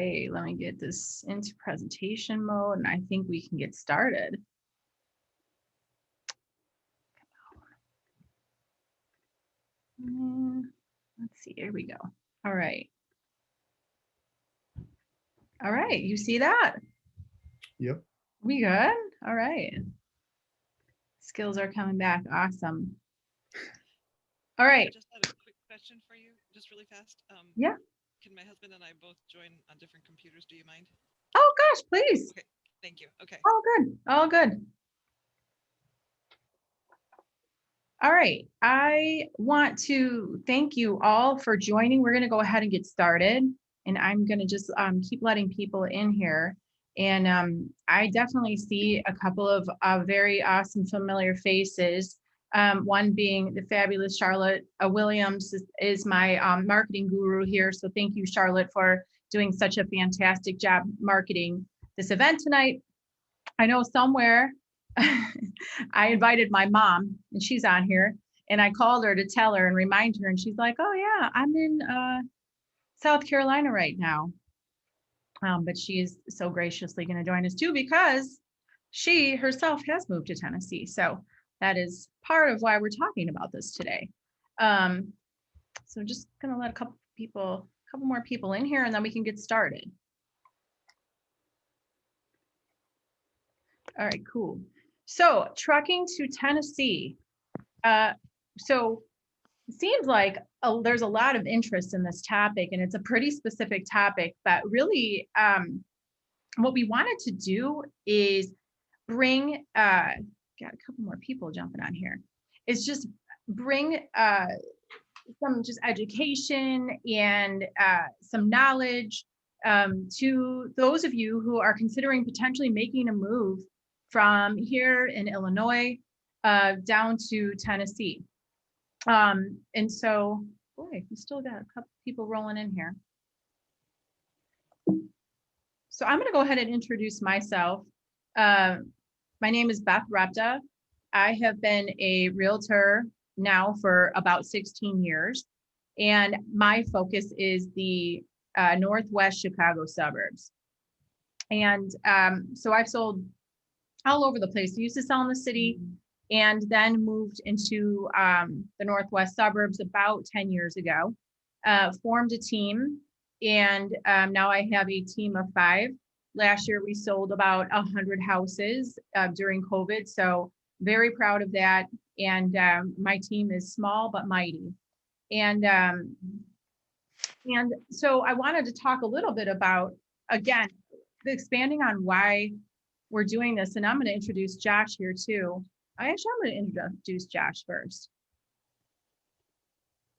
Okay, let me get this into presentation mode and I think we can get started. Let's see, here we go. All right. All right, you see that? Yep. We good? All right. Skills are coming back. Awesome. All right. I just had a quick question for you, just really fast. Yeah. Can my husband and I both join on different computers? Do you mind? Oh gosh, please. Okay, thank you. Okay. All good. All good. All right. I want to thank you all for joining. We're going to go ahead and get started. And I'm going to just keep letting people in here. And I definitely see a couple of very awesome, familiar faces. One being the fabulous Charlotte Williams is my marketing guru here. So thank you, Charlotte, for doing such a fantastic job marketing this event tonight. I know somewhere I invited my mom and she's on here, and I called her to tell her and remind her, and she's like, oh yeah, I'm in South Carolina right now. But she is so graciously going to join us too, because she herself has moved to Tennessee. So that is part of why we're talking about this today. So just going to let a couple more people in here, and then we can get started. All right, cool. So trucking to Tennessee. So it seems like there's a lot of interest in this topic, and it's a pretty specific topic, but really what we wanted to do is bring, got a couple more people jumping on here, is just bring some just education and some knowledge to those of you who are considering potentially making a move from here in Illinois down to Tennessee. And so, boy, we still got a couple people rolling in here. So I'm going to go ahead and introduce myself. My name is Beth Repta. I have been a realtor now for about 16 years, and my focus is the Northwest Chicago suburbs. And so I've sold all over the place. I used to sell in the city and then moved into the Northwest suburbs about 10 years ago, formed a team, and now I have a team of 5. Last year, we sold about 100 houses during COVID, so very proud of that. And my team is small but mighty. And so I wanted to talk a little bit about, again, expanding on why we're doing this. And I'm going to introduce Josh here too. I'm going to introduce Josh first.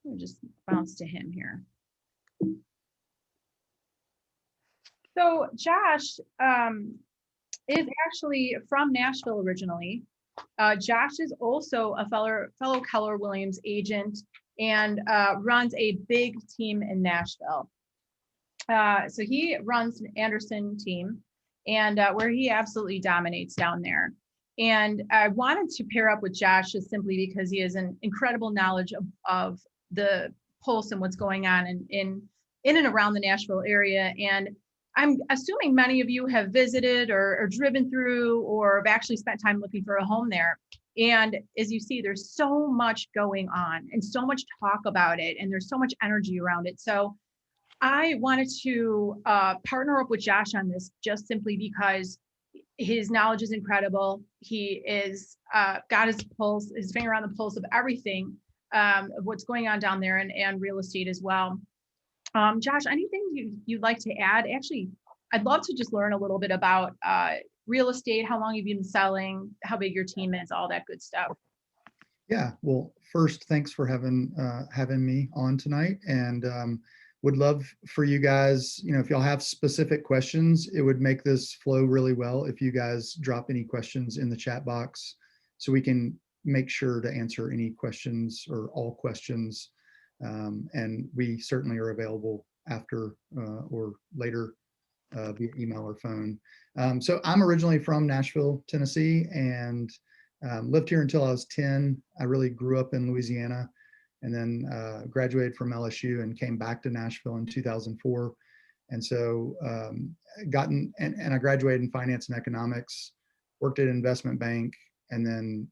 We'll just bounce to him here. So Josh is actually from Nashville originally. Josh is also a fellow Keller Williams agent and runs a big team in Nashville. So he runs an Anderson team, and where he absolutely dominates down there. And I wanted to pair up with Josh just simply because he has an incredible knowledge of the pulse and what's going on in and around the Nashville area. And I'm assuming many of you have visited or driven through or have actually spent time looking for a home there. And as you see, there's so much going on and so much talk about it, and there's so much energy around it. So I wanted to partner up with Josh on this just simply because his knowledge is incredible. He is got his pulse, his finger on the pulse of everything, of what's going on down there, and real estate as well. Josh, anything you'd like to add? Actually, I'd love to just learn a little bit about real estate, how long you've been selling, how big your team is, all that good stuff. Yeah. Well, first, thanks for having me on tonight, and would love for you guys, if y'all have specific questions, it would make this flow really well if you guys drop any questions in the chat box so we can make sure to answer any questions or all questions. And we certainly are available after or later via email or phone. So I'm originally from Nashville, Tennessee, and lived here until I was 10. I really grew up in Louisiana, and then graduated from LSU and came back to Nashville in 2004. And so and I graduated in finance and economics, worked at an investment bank, and then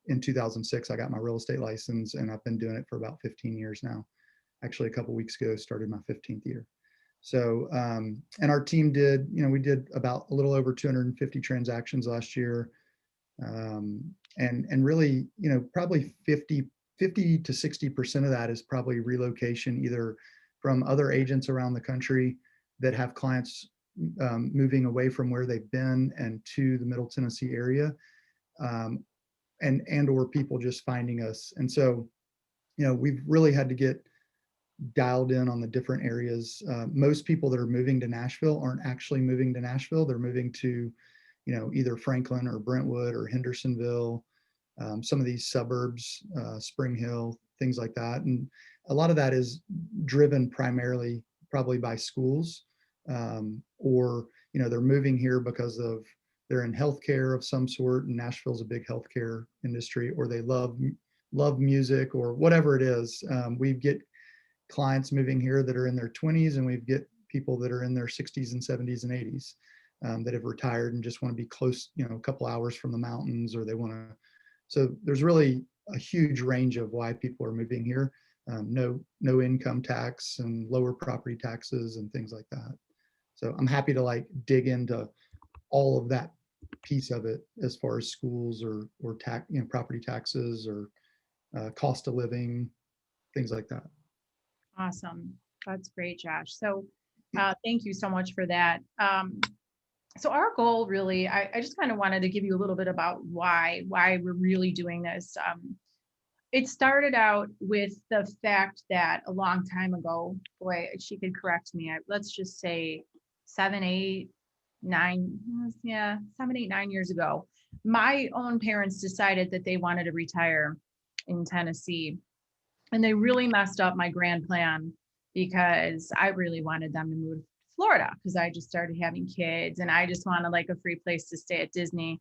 in 2006, I got my real estate license, and I've been doing it for about 15 years now. Actually, a couple of weeks ago, started my 15th year. So, and our team did, we did about a little over 250 transactions last year. And really, probably 50 to 60% of that is probably relocation, either from other agents around the country that have clients moving away from where they've been and to the Middle Tennessee area, and or people just finding us. And so, we've really had to get dialed in on the different areas. Most people that are moving to Nashville aren't actually moving to Nashville. They're moving to, either Franklin or Brentwood or Hendersonville, some of these suburbs, Spring Hill, things like that. And a lot of that is driven primarily probably by schools, or, they're moving here because they're in healthcare of some sort, and Nashville's a big healthcare industry, or they love music or whatever it is. We get clients moving here that are in their 20s, and we get people that are in their 60s and 70s and 80s, that have retired and just want to be close, a couple hours from the mountains, or they want to. So there's really a huge range of why people are moving here. No income tax and lower property taxes and things like that. So I'm happy to dig into all of that piece of it, as far as schools or tax, property taxes, or cost of living, things like that. Awesome. That's great, Josh. So thank you so much for that. So our goal really, I just kind of wanted to give you a little bit about why we're really doing this. It started out with the fact that a long time ago, boy, she could correct me. Let's just say 7, 8, 9 years ago, my own parents decided that they wanted to retire in Tennessee. And they really messed up my grand plan, because I really wanted them to move to Florida, because I just started having kids and I just wanted a free place to stay at Disney.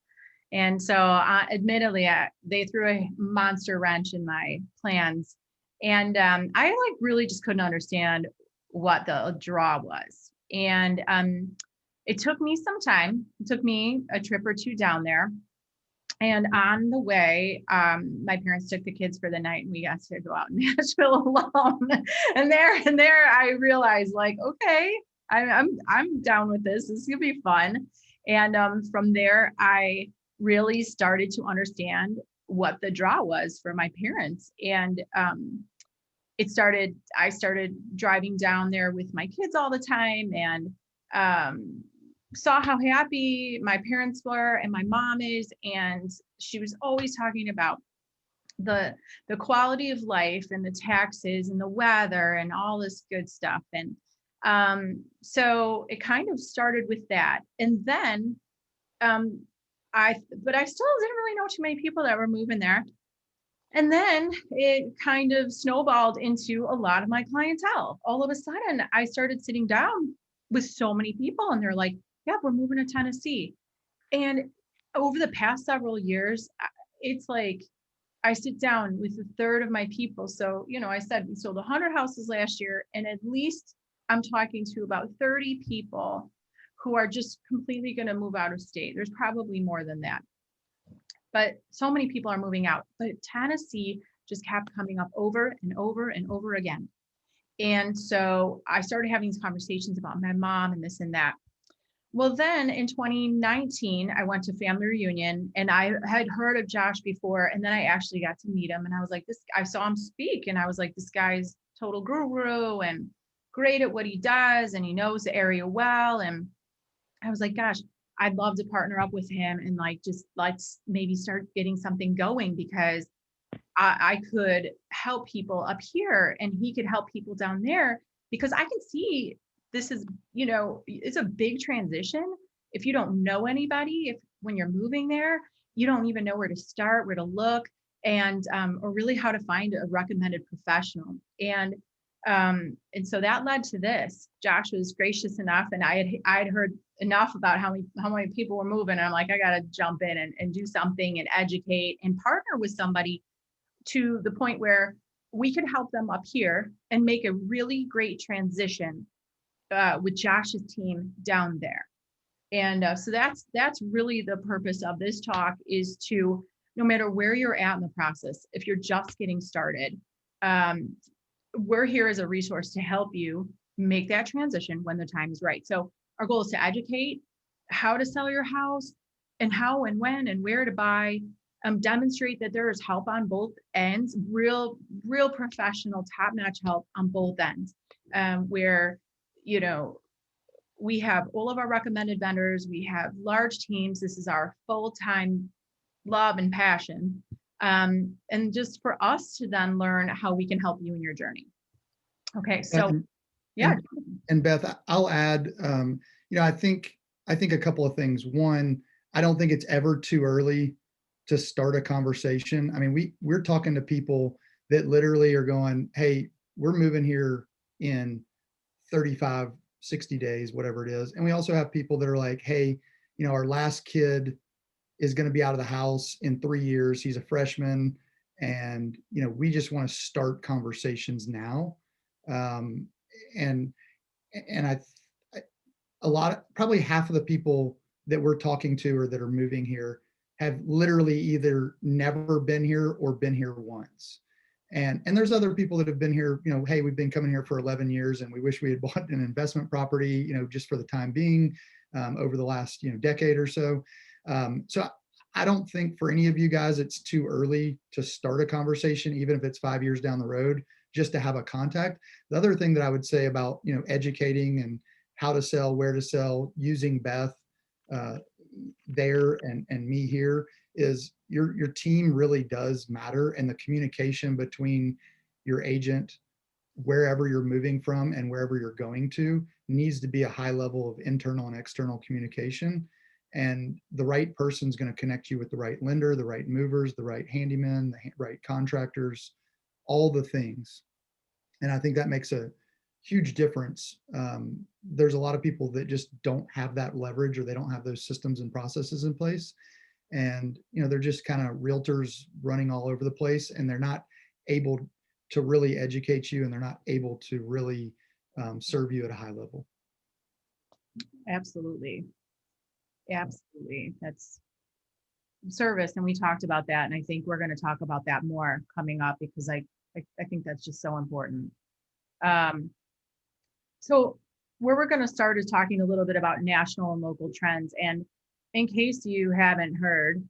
And so admittedly, they threw a monster wrench in my plans. And I really just couldn't understand what the draw was. And it took me some time. It took me a trip or two down there. And on the way, my parents took the kids for the night, and we got to go out in Nashville alone. And there, I realized, okay, I'm down with this. This is gonna be fun. And from there, I really started to understand what the draw was for my parents. And I started driving down there with my kids all the time, and saw how happy my parents were and my mom is. And she was always talking about the quality of life and the taxes and the weather and all this good stuff. And so it kind of started with that. And then I still didn't really know too many people that were moving there. And then it kind of snowballed into a lot of my clientele. All of a sudden, I started sitting down with so many people, and they're like, yeah, we're moving to Tennessee. And over the past several years, it's like I sit down with a third of my people. So, I said we sold 100 houses last year, and at least I'm talking to about 30 people who are just completely going to move out of state. There's probably more than that. But so many people are moving out. But Tennessee just kept coming up over and over and over again. And so I started having these conversations about my mom and this and that. Well, then in 2019, I went to family reunion, and I had heard of Josh before. And then I actually got to meet him, and I was like, I saw him speak, and I was like, this guy's total guru and great at what he does. And he knows the area well. And I was like, gosh, I'd love to partner up with him, and just let's maybe start getting something going, because I could help people up here and he could help people down there, because I can see this is, it's a big transition. If you don't know anybody, when you're moving there, you don't even know where to start, where to look, and or really how to find a recommended professional. And so that led to this. Josh was gracious enough, and I had heard enough about how many people were moving. And I'm like, I got to jump in and do something and educate and partner with somebody to the point where we could help them up here and make a really great transition with Josh's team down there. And so that's really the purpose of this talk, is to, no matter where you're at in the process, if you're just getting started, we're here as a resource to help you make that transition when the time is right. So our goal is to educate how to sell your house, and how and when and where to buy, demonstrate that there is help on both ends, real professional, top-notch help on both ends, where, you know, we have all of our recommended vendors, we have large teams. This is our full-time love and passion. And just for us to then learn how we can help you in your journey. Okay, so And, yeah. and Beth, I'll add, I think a couple of things. One, I don't think it's ever too early to start a conversation. I mean, we're talking to people that literally are going, hey, we're moving here in 35, 60 days, whatever it is. And we also have people that are like, hey, our last kid is going to be out of the house in 3 years. He's a freshman. And, we just want to start conversations now. And probably half of the people that we're talking to or that are moving here have literally either never been here or been here once. And there's other people that have been here, hey, we've been coming here for 11 years and we wish we had bought an investment property, just for the time being, over the last, decade or so. So I don't think for any of you guys, it's too early to start a conversation, even if it's 5 years down the road, just to have a contact. The other thing that I would say about, educating and how to sell, where to sell, using Beth there and me here, is your team really does matter, and the communication between your agent, wherever you're moving from and wherever you're going to, needs to be a high level of internal and external communication. And the right person's going to connect you with the right lender, the right movers, the right handyman, the right contractors, all the things. And I think that makes a huge difference. There's a lot of people that just don't have that leverage, or they don't have those systems and processes in place. And, they're just kind of realtors running all over the place, and they're not able to really educate you, and they're not able to really serve you at a high level. Absolutely. That's service. And we talked about that. And I think we're going to talk about that more coming up, because I think that's just so important. So where we're going to start is talking a little bit about national and local trends. And in case you haven't heard,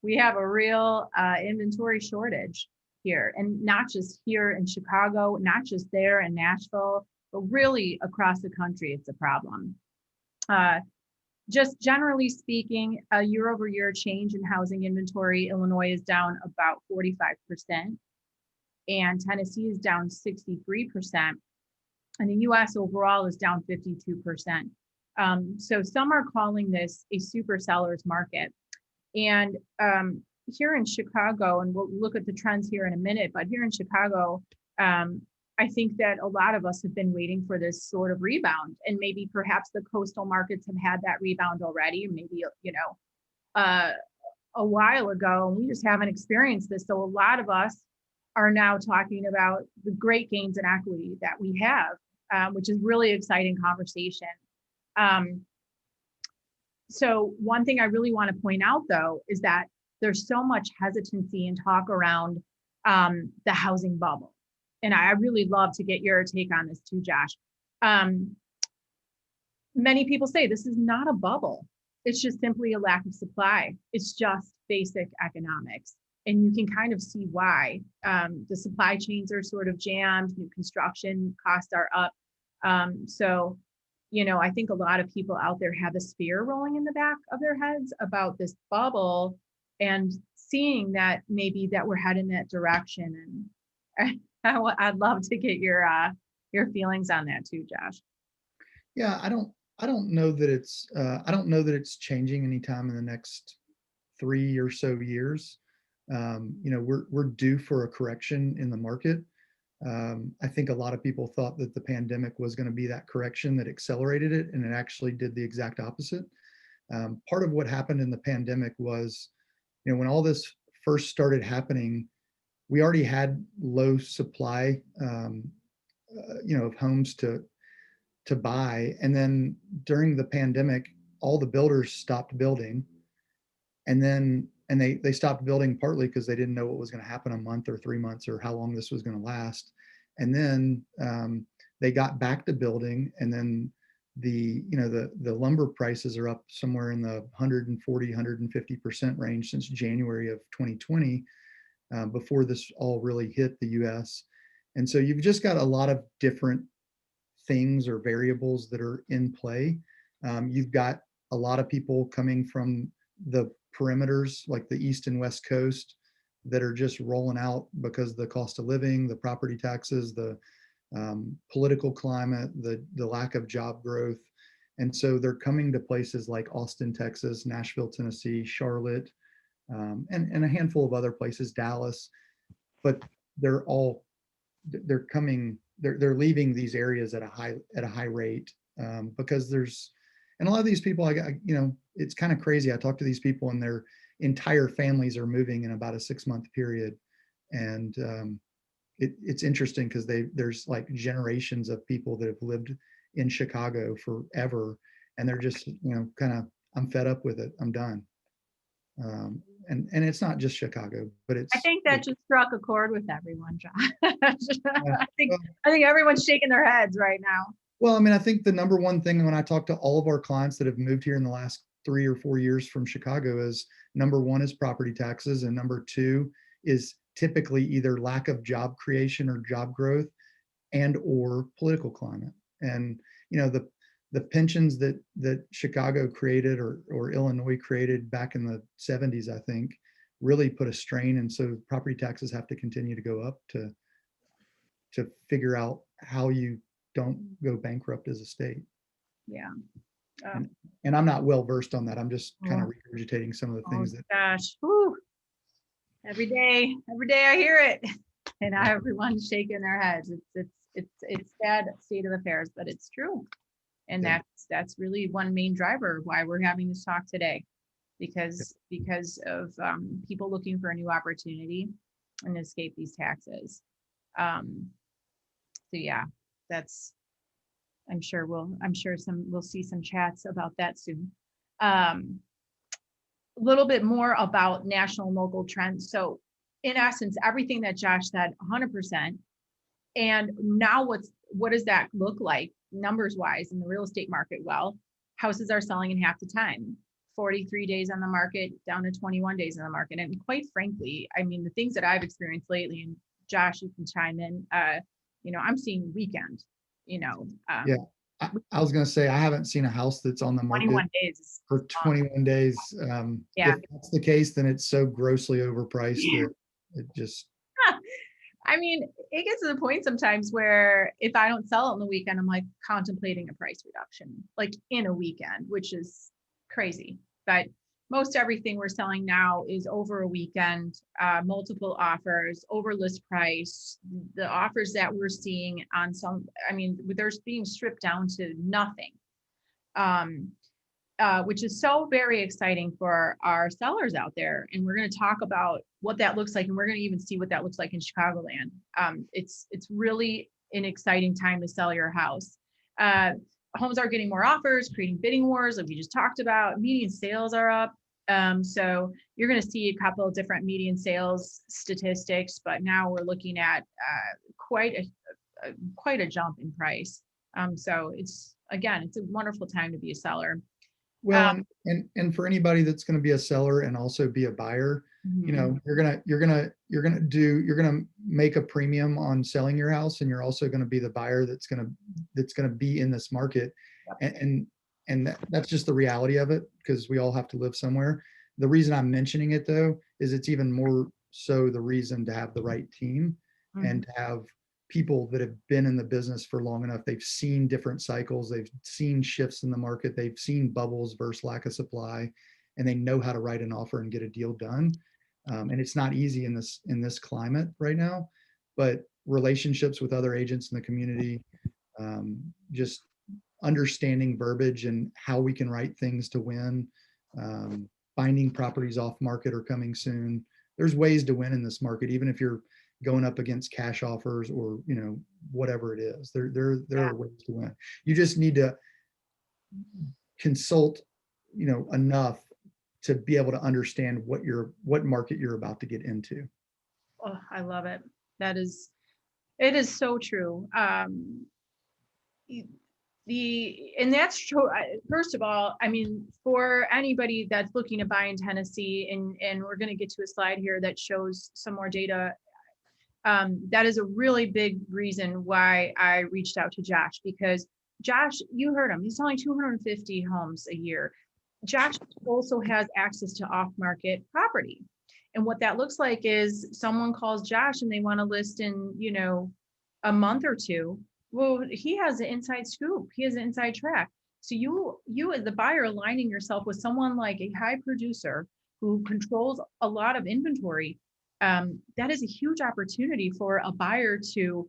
we have a real inventory shortage here, and not just here in Chicago, not just there in Nashville, but really across the country, it's a problem. Just generally speaking, a year-over-year change in housing inventory, Illinois is down about 45%, and Tennessee is down 63%, and the US overall is down 52%. So some are calling this a super seller's market. And here in Chicago, and we'll look at the trends here in a minute, but here in Chicago, I think that a lot of us have been waiting for this sort of rebound, and maybe perhaps the coastal markets have had that rebound already, or maybe, a while ago, and we just haven't experienced this. So a lot of us are now talking about the great gains in equity that we have, which is really exciting conversation. So one thing I really want to point out, though, is that there's so much hesitancy and talk around the housing bubble. And I really love to get your take on this too, Josh. Many people say this is not a bubble. It's just simply a lack of supply. It's just basic economics. And you can kind of see why. The supply chains are sort of jammed, new construction costs are up. So, I think a lot of people out there have this fear rolling in the back of their heads about this bubble, and seeing that maybe that we're heading that direction. And I'd love to get your feelings on that too, Josh. Yeah, I don't know that it's changing anytime in the next 3 or so years. We're due for a correction in the market. I think a lot of people thought that the pandemic was going to be that correction that accelerated it, and it actually did the exact opposite. Part of what happened in the pandemic was, when all this first started happening, we already had low supply, of homes to to buy. And then during the pandemic, all the builders stopped building. And then, and they stopped building partly because they didn't know what was going to happen a month or 3 months or how long this was going to last. And then they got back to building, and then the lumber prices are up somewhere in the 140-150% range since January of 2020, before this all really hit the US. And so you've just got a lot of different things or variables that are in play. You've got a lot of people coming from the perimeters, like the East and West Coast, that are just rolling out because the cost of living, the property taxes, the political climate, the lack of job growth. And so they're coming to places like Austin, Texas, Nashville, Tennessee, Charlotte, and a handful of other places, Dallas. But they're leaving these areas at a high rate, because and a lot of these people, it's kind of crazy. I talk to these people and their entire families are moving in about a 6-month period. And it's interesting because there's like generations of people that have lived in Chicago forever, and they're just, kind of, I'm fed up with it. I'm done. And it's not just Chicago, but I think that just struck a chord with everyone, Josh. I think well, I think everyone's shaking their heads right now. Well, I mean, I think the number one thing when I talk to all of our clients that have moved here in the last 3 or 4 years from Chicago is, number one is property taxes, and number two is typically either lack of job creation or job growth, and or political climate. And the pensions that Chicago created, or Illinois created back in the 70s, I think, really put a strain. And so property taxes have to continue to go up to figure out how you don't go bankrupt as a state. Yeah. And I'm not well versed on that. I'm just kind of regurgitating some of the things that. Gosh, whew. Every day I hear it, and everyone's shaking their heads. It's sad state of affairs, but it's true. And that's really one main driver why we're having this talk today, because of people looking for a new opportunity and escape these taxes. So yeah, that's, I'm sure we'll see some chats about that soon. A little bit more about national and local trends. So in essence, everything that Josh said, 100%. And now what does that look like numbers wise in the real estate market? Well, houses are selling in half the time, 43 days on the market down to 21 days on the market. And quite frankly, I mean, the things that I've experienced lately, and Josh, you can chime in, I'm seeing weekend, Yeah, I was going to say, I haven't seen a house that's on the market 21 days for 21 days. Yeah. If that's the case, then it's so grossly overpriced that it just. I mean, it gets to the point sometimes where if I don't sell it on the weekend, I'm like contemplating a price reduction, like in a weekend, which is crazy. But most everything we're selling now is over a weekend, multiple offers, over list price. The offers that we're seeing on some, I mean, they're being stripped down to nothing, which is so very exciting for our sellers out there. And we're going to talk about what that looks like. And we're going to even see what that looks like in Chicagoland. It's really an exciting time to sell your house. Homes are getting more offers, creating bidding wars, like we just talked about. Median sales are up. So you're going to see a couple of different median sales statistics, but now we're looking at quite a jump in price. So it's a wonderful time to be a seller. Well, and for anybody that's going to be a seller and also be a buyer, you're gonna make a premium on selling your house, and you're also going to be the buyer that's going to be in this market, and that's just the reality of it, because we all have to live somewhere. The reason I'm mentioning it though is it's even more so the reason to have the right team and to have people that have been in the business for long enough. They've seen different cycles, they've seen shifts in the market, they've seen bubbles versus lack of supply, and they know how to write an offer and get a deal done. And it's not easy in this climate right now, but relationships with other agents in the community, just understanding verbiage and how we can write things to win, finding properties off market or coming soon. There's ways to win in this market, even if you're going up against cash offers or, whatever it is. There are ways to win. You just need to consult, enough to be able to understand what market you're about to get into. Oh, I love it. It is so true. And that's true. First of all, I mean, for anybody that's looking to buy in Tennessee, and we're going to get to a slide here that shows some more data. That is a really big reason why I reached out to Josh, because Josh, you heard him, he's selling 250 homes a year. Josh also has access to off-market property. And what that looks like is someone calls Josh and they want to list in, a month or two. Well, he has an inside scoop. He has an inside track. So you as the buyer aligning yourself with someone like a high producer who controls a lot of inventory, that is a huge opportunity for a buyer to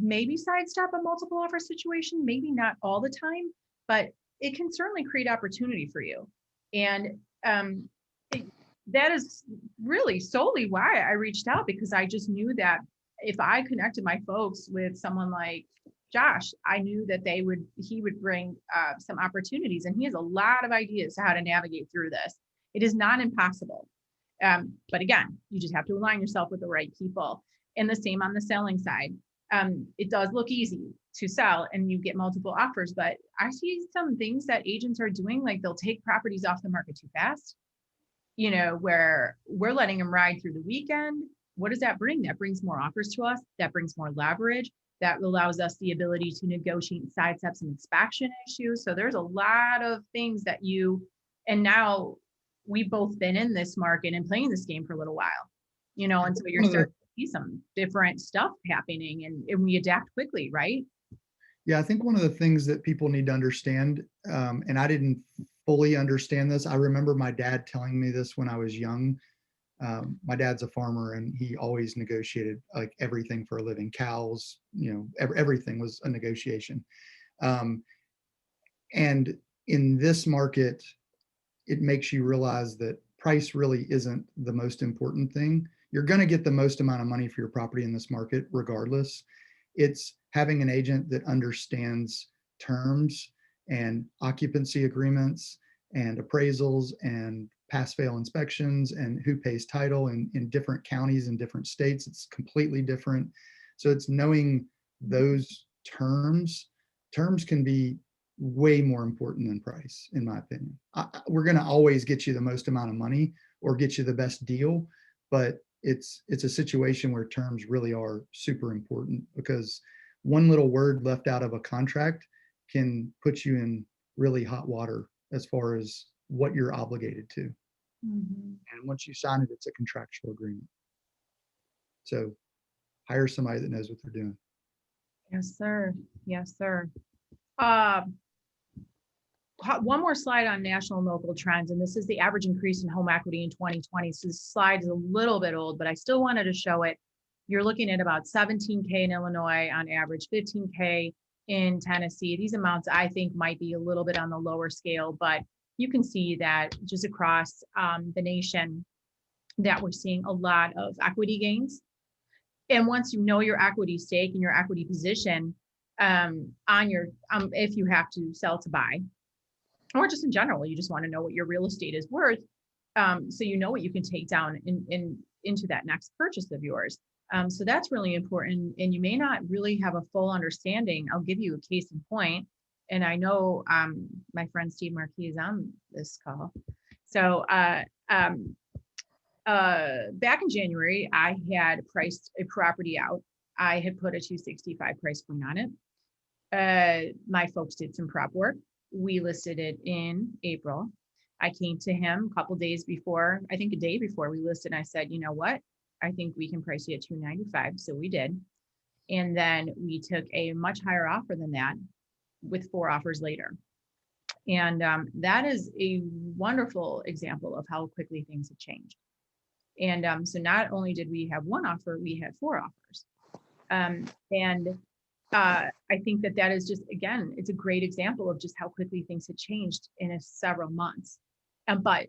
maybe sidestep a multiple offer situation, maybe not all the time, but it can certainly create opportunity for you. And that is really solely why I reached out, because I just knew that if I connected my folks with someone like Josh, I knew that he would bring some opportunities, and he has a lot of ideas how to navigate through this. It is not impossible. But again, you just have to align yourself with the right people. And the same on the selling side. It does look easy to sell and you get multiple offers, but I see some things that agents are doing, like they'll take properties off the market too fast, where we're letting them ride through the weekend. What does that bring? That brings more offers to us. That brings more leverage. That allows us the ability to negotiate and sidestep some inspection issues. So there's a lot of things that and now we've both been in this market and playing this game for a little while, and so you're starting to see some different stuff happening, and we adapt quickly, right? Yeah, I think one of the things that people need to understand, and I didn't fully understand this. I remember my dad telling me this when I was young. My dad's a farmer and he always negotiated like everything for a living. Cows, everything was a negotiation. And in this market, it makes you realize that price really isn't the most important thing. You're going to get the most amount of money for your property in this market regardless. It's having an agent that understands terms and occupancy agreements and appraisals and pass-fail inspections and who pays title in different counties and different states. It's completely different. So it's knowing those terms. Terms can be way more important than price, in my opinion. We're going to always get you the most amount of money or get you the best deal, but it's a situation where terms really are super important, because one little word left out of a contract can put you in really hot water as far as what you're obligated to. Mm-hmm. And once you sign it, it's a contractual agreement. So hire somebody that knows what they're doing. Yes, sir. Yes, sir. One more slide on national and local trends, and this is the average increase in home equity in 2020. So this slide is a little bit old, but I still wanted to show it. You're looking at about 17K in Illinois on average, 15K in Tennessee. These amounts I think might be a little bit on the lower scale, but you can see that just across the nation that we're seeing a lot of equity gains. And once you know your equity stake and your equity position if you have to sell to buy, or just in general, you just want to know what your real estate is worth, so you know what you can take down into that next purchase of yours. So that's really important, and you may not really have a full understanding. I'll give you a case in point, and I know my friend Steve Marquis is on this call. So back in January, I had priced a property out. I had put a 265 price point on it. My folks did some prep work. We listed it in April. I came to him a couple days before, I think a day before we listed. I said, you know what? I think we can price you at 295. So we did. And then we took a much higher offer than that with 4 offers later. And that is a wonderful example of how quickly things have changed. And so not only did we have 1 offer, we had 4 offers. I think that is just, again, it's a great example of just how quickly things have changed in several months. But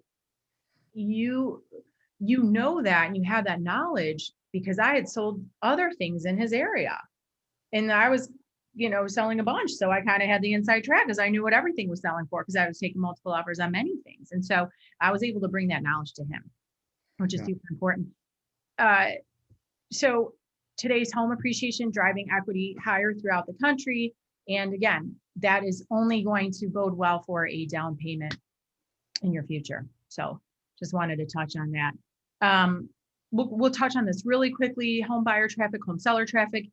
you know that and you have that knowledge because I had sold other things in his area and I was, selling a bunch. So I kind of had the inside track because I knew what everything was selling for because I was taking multiple offers on many things. And so I was able to bring that knowledge to him, which is Yeah. super important. Uh, so today's home appreciation driving equity higher throughout the country. And again, that is only going to bode well for a down payment in your future. So just wanted to touch on that. We'll touch on this really quickly. Home buyer traffic, home seller traffic.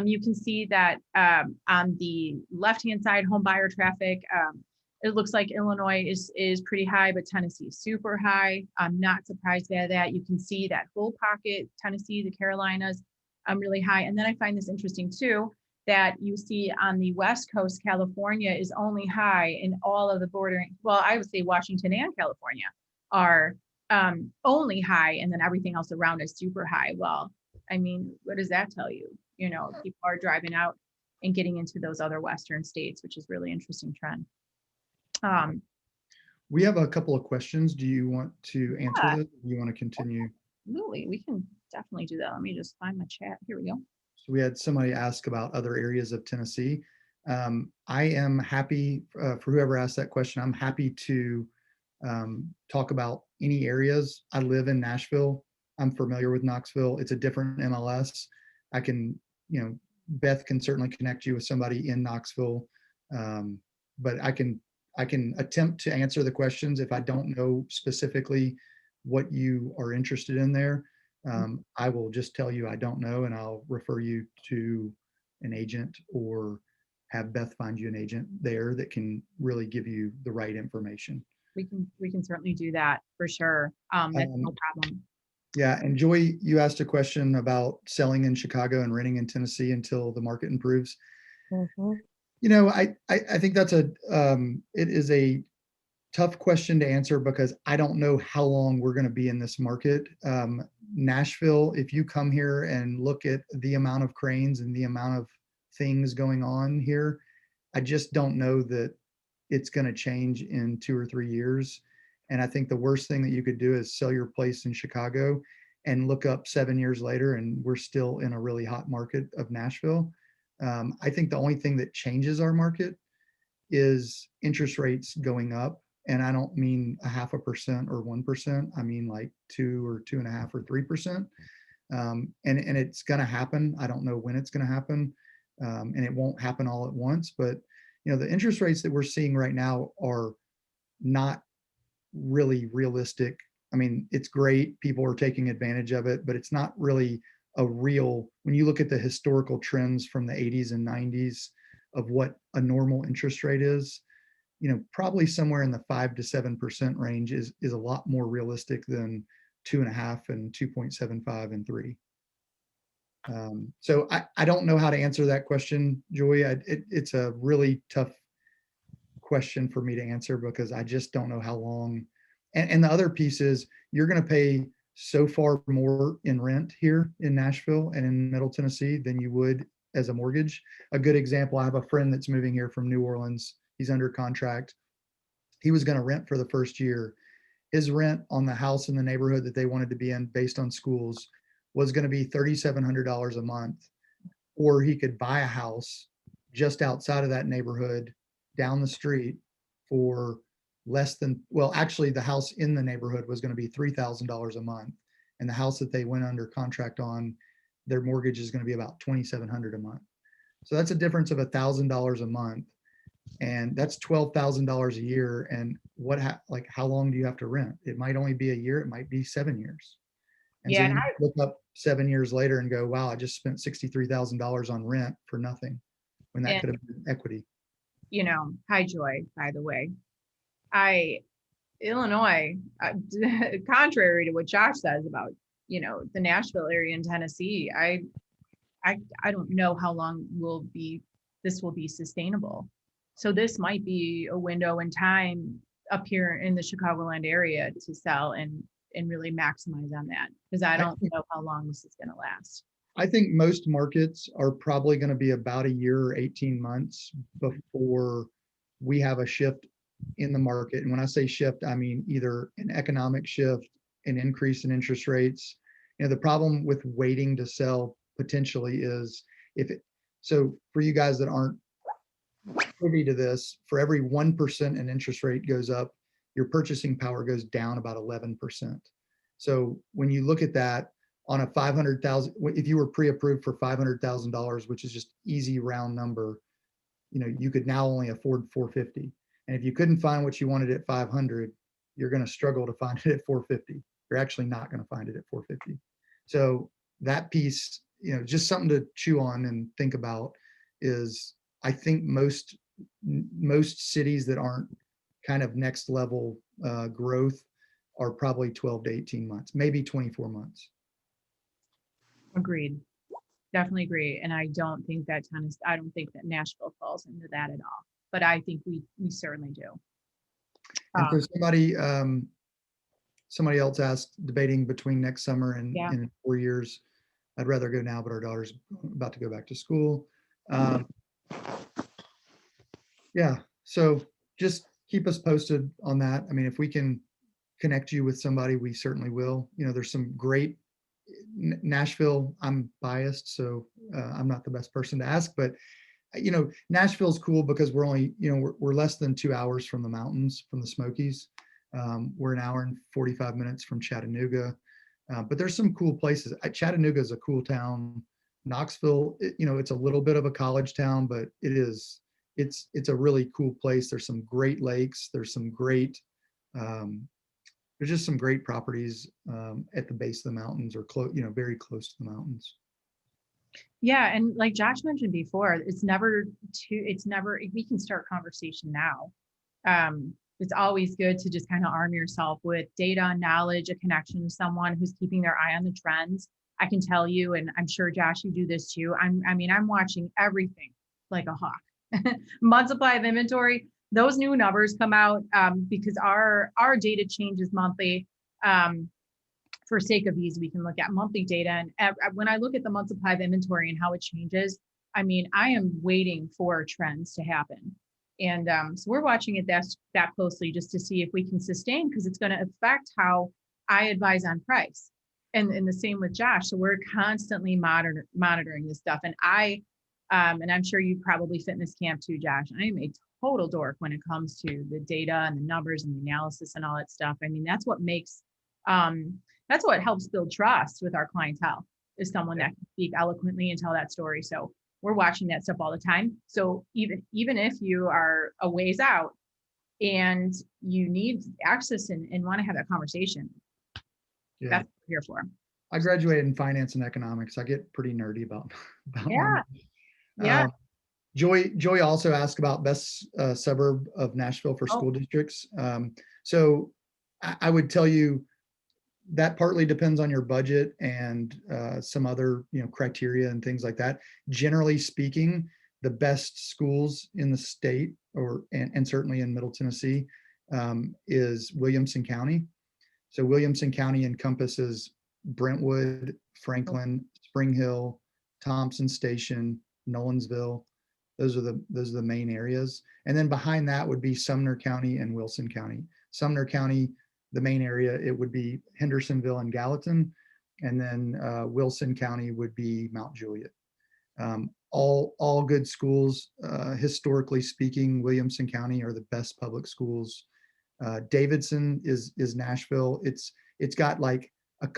You can see that on the left-hand side, home buyer traffic, it looks like Illinois is pretty high, but Tennessee is super high. I'm not surprised by that. You can see that whole pocket, Tennessee, the Carolinas, really high. And then I find this interesting too, that you see on the West Coast, California is only high in all of the bordering. Well, I would say Washington and California are only high, and then everything else around is super high. Well, I mean, what does that tell you? People are driving out and getting into those other Western states, which is really interesting trend. We have a couple of questions. Do you want to answer Yeah. this? Do you want to continue? Absolutely, we can definitely do that. Let me just find my chat. Here we go. So we had somebody ask about other areas of Tennessee. I am happy for whoever asked that question. I'm happy to talk about any areas. I live in Nashville. I'm familiar with Knoxville. It's a different MLS. I can, Beth can certainly connect you with somebody in Knoxville, but I can attempt to answer the questions if I don't know specifically what you are interested in there. I will just tell you I don't know, and I'll refer you to an agent or have Beth find you an agent there that can really give you the right information. We can certainly do that for sure. That's no problem. Yeah, and Joy, you asked a question about selling in Chicago and renting in Tennessee until the market improves. I think that's it is a tough question to answer because I don't know how long we're going to be in this market. Nashville, if you come here and look at the amount of cranes and the amount of things going on here, I just don't know that it's going to change in 2 or 3 years. And I think the worst thing that you could do is sell your place in Chicago and look up 7 years later and we're still in a really hot market of Nashville. I think the only thing that changes our market is interest rates going up. And I don't mean 0.5% or 1%. I mean like 2 or 2.5 or 3%. And it's going to happen. I don't know when it's going to happen. And it won't happen all at once. But the interest rates that we're seeing right now are not really realistic. I mean, it's great. People are taking advantage of it, but it's not really a real, when you look at the historical trends from the 80s and 90s of what a normal interest rate is, probably somewhere in the 5 to 7% range is a lot more realistic than 2.5 and 2.75 and 3. So I don't know how to answer that question, Joy. It's a really tough question for me to answer because I just don't know how long. And the other piece is you're going to pay so far more in rent here in Nashville and in Middle Tennessee than you would as a mortgage. A good example, I have a friend that's moving here from New Orleans. He's under contract. He was going to rent for the first year. His rent on the house in the neighborhood that they wanted to be in based on schools was going to be $3,700 a month. Or he could buy a house just outside of that neighborhood down the street for less than, well, actually the house in the neighborhood was going to be $3,000 a month. And the house that they went under contract on, their mortgage is going to be about $2,700 a month. So that's a difference of $1,000 a month. And that's $12,000 a year. And how long do you have to rent? It might only be a year. It might be 7 years. And Yeah, so and you look up 7 years later and go, wow, I just spent $63,000 on rent for nothing when that And- could have been equity. hi Joy, by the way. Illinois, contrary to what Josh says about, the Nashville area in Tennessee, I don't know how long this will be sustainable. So this might be a window in time up here in the Chicagoland area to sell and really maximize on that because I don't know how long this is going to last. I think most markets are probably going to be about a year or 18 months before we have a shift in the market. And when I say shift, I mean either an economic shift an increase in interest rates. The problem with waiting to sell potentially is so for you guys that aren't privy to this, for every 1% an interest rate goes up, your purchasing power goes down about 11%. So when you look at that on a 500,000, if you were pre-approved for $500,000, which is just easy round number, you could now only afford 450. And if you couldn't find what you wanted at 500, you're going to struggle to find it at 450. You're actually not going to find it at 450. So that piece, just something to chew on and think about is, I think most cities that aren't kind of next level growth are probably 12 to 18 months, maybe 24 months. Agreed. Definitely agree. And I don't think that Nashville falls into that at all. But I think we certainly do. And so somebody else asked, debating between next summer and in 4 years. I'd rather go now, but our daughter's about to go back to school. Yeah, so just keep us posted on that. I mean, if we can connect you with somebody, we certainly will. There's some great Nashville. I'm biased, so I'm not the best person to ask, but Nashville's cool because we're only, we're less than 2 hours from the mountains, from the Smokies. We're an hour and 45 minutes from Chattanooga, but there's some cool places. Chattanooga is a cool town. Knoxville, it's a little bit of a college town, but it's a really cool place. There's some great lakes. There's just some great properties at the base of the mountains, or very close to the mountains. Yeah, and like Josh mentioned before, we can start conversation now. It's always good to just kind of arm yourself with data, knowledge, a connection to someone who's keeping their eye on the trends. I can tell you, and I'm sure Josh, you do this too. I'm watching everything like a hawk. Month supply of inventory, those new numbers come out because our data changes monthly. For sake of ease, we can look at monthly data. And when I look at the month supply of inventory and how it changes, I am waiting for trends to happen. And so we're watching it that closely just to see if we can sustain, because it's going to affect how I advise on price. And the same with Josh. So we're constantly monitoring this stuff. And and I'm sure you probably fit in this camp too, Josh. I am a total dork when it comes to the data and the numbers and the analysis and all that stuff. That's what makes that's what helps build trust with our clientele, is someone that can speak eloquently and tell that story. So we're watching that stuff all the time. So even if you are a ways out and you need access and want to have that conversation, that's what we're here for. I graduated in finance and economics. I get pretty nerdy about numbers. Joy also asked about best suburb of Nashville for school districts. So I would tell you that partly depends on your budget and some other criteria and things like that. Generally speaking, the best schools in the state, and certainly in Middle Tennessee, is Williamson County. So Williamson County encompasses Brentwood, Franklin, Spring Hill, Thompson Station, Nolensville. Those are the main areas. And then behind that would be Sumner County and Wilson County. Sumner County, the main area, it would be Hendersonville and Gallatin. And then Wilson County would be Mount Juliet. All good schools. Historically speaking, Williamson County are the best public schools. Davidson is Nashville. It's got like a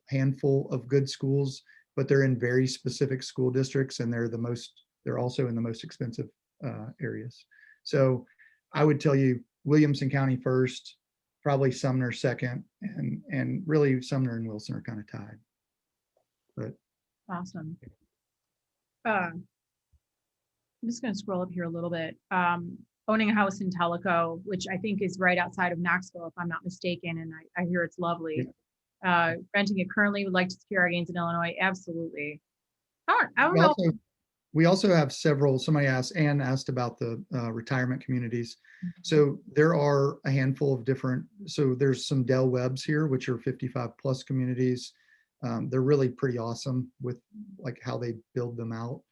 handful of good schools, but they're in very specific school districts, and they're also in the most expensive areas. So I would tell you Williamson County first, probably Sumner second, and really Sumner and Wilson are kind of tied. But awesome. I'm just going to scroll up here a little bit. Owning a house in Tellico, which I think is right outside of Knoxville, if I'm not mistaken, and I hear it's lovely. Renting it currently, would like to secure our gains in Illinois. Absolutely. I don't know. We also have several. Ann asked about the retirement communities. So there are a handful of different. So there's some Del Webbs here, which are 55 plus communities. They're really pretty awesome with like how they build them out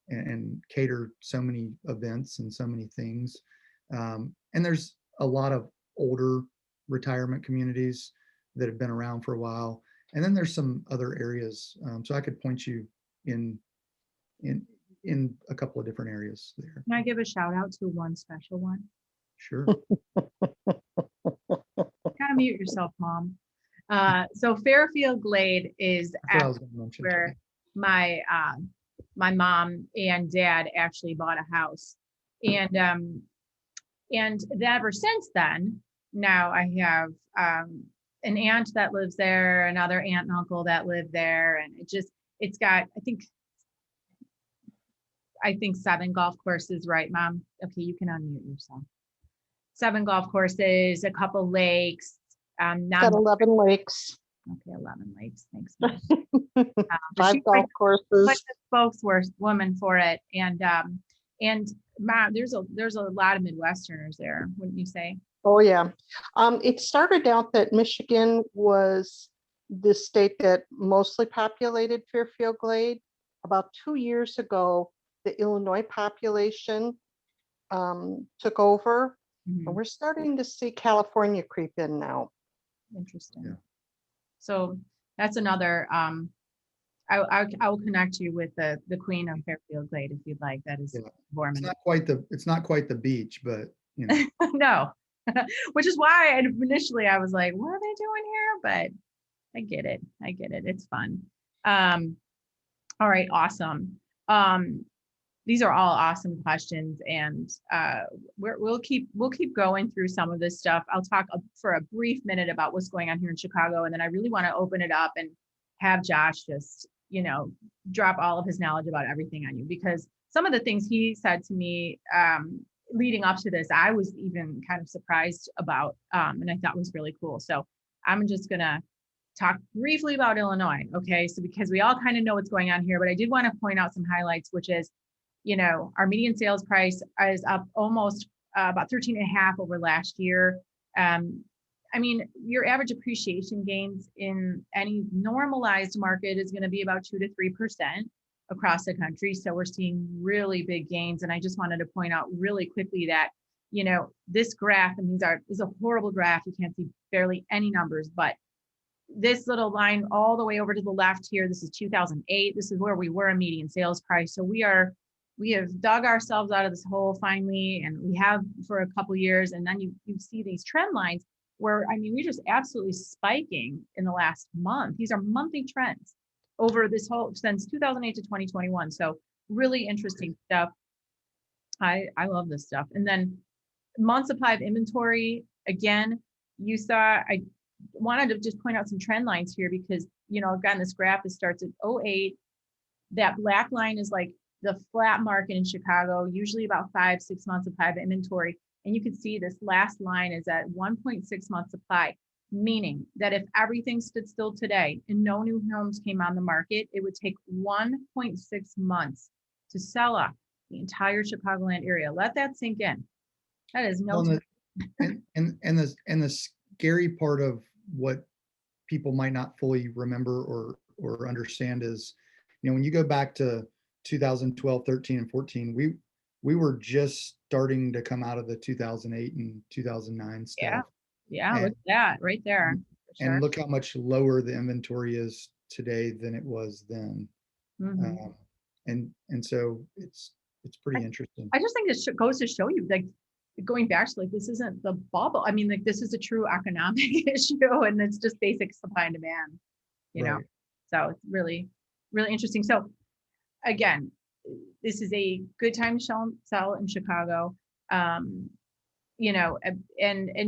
and cater so many events and so many things. And there's a lot of older retirement communities. that have been around for a while. And then there's some other areas. So I could point you in in in a couple of different areas there. Can I give a shout out to one special one? Sure. Gotta mute yourself, Mom. So Fairfield Glade is That's what I was going to mention. where my my mom and dad actually bought a house, and ever since then, now I have an aunt that lives there, another aunt and uncle that live there, and it's got I think 7 golf courses, right, Mom? Okay, you can unmute yourself. 7 golf courses, a couple lakes. Got 11 lakes, Okay, 11 lakes. Thanks, Mom. 5 she's golf like courses. the spokeswoman for it, and Mom, there's a lot of Midwesterners there, wouldn't you say? Oh, yeah. It started out that Michigan was the state that mostly populated Fairfield Glade. About 2 years ago, the Illinois population took over, Mhm. and we're starting to see California creep in now. Interesting. Yeah. So that's another. I will connect you with the Queen of Fairfield Glade if you'd like. That is Yeah. It's Borman. not quite the beach, but you know. No, which is why initially I was like, what are they doing here? But I get it. I get it. It's fun. All right, awesome. These are all awesome questions, and we'll keep going through some of this stuff. I'll talk for a brief minute about what's going on here in Chicago, and then I really want to open it up and have Josh just, drop all of his knowledge about everything on you, because some of the things he said to me leading up to this, I was even kind of surprised about, and I thought was really cool. So I'm just gonna talk briefly about Illinois, okay? So because we all kind of know what's going on here, but I did want to point out some highlights, which is, our median sales price is up almost about 13.5 over last year. I mean, your average appreciation gains in any normalized market is going to be about 2 to 3% across the country. So we're seeing really big gains. And I just wanted to point out really quickly that, this graph, and this is a horrible graph. You can't see barely any numbers, but this little line all the way over to the left here, this is 2008. This is where we were a median sales price. So we have dug ourselves out of this hole finally, and we have for a couple years. And then you see these trend lines where, I mean, we're just absolutely spiking in the last month. These are monthly trends over this whole, since 2008 to 2021. So really interesting stuff. I love this stuff. And then month supply of inventory, again, you saw, I wanted to just point out some trend lines here because, again, this graph, it starts at 08. That black line is like the flat market in Chicago, usually about 5-6 months supply of inventory. And you can see this last line is at 1.6 month supply, meaning that if everything stood still today and no new homes came on the market, it would take 1.6 months to sell off the entire Chicagoland area. Let that sink in. That is no time. And the scary part of what people might not fully remember or understand is, when you go back to 2012, 13, and 14, we were just starting to come out of the 2008 and 2009 stuff. Yeah, look at that right there. And look how much lower the inventory is today than it was then. Mhm. And so it's pretty interesting. I just think this goes to show you, like, going back to, like, this isn't the bubble. I mean, like, this is a true economic issue, and it's just basic supply and demand, Right. So it's really, really interesting. So again, this is a good time to sell in Chicago. And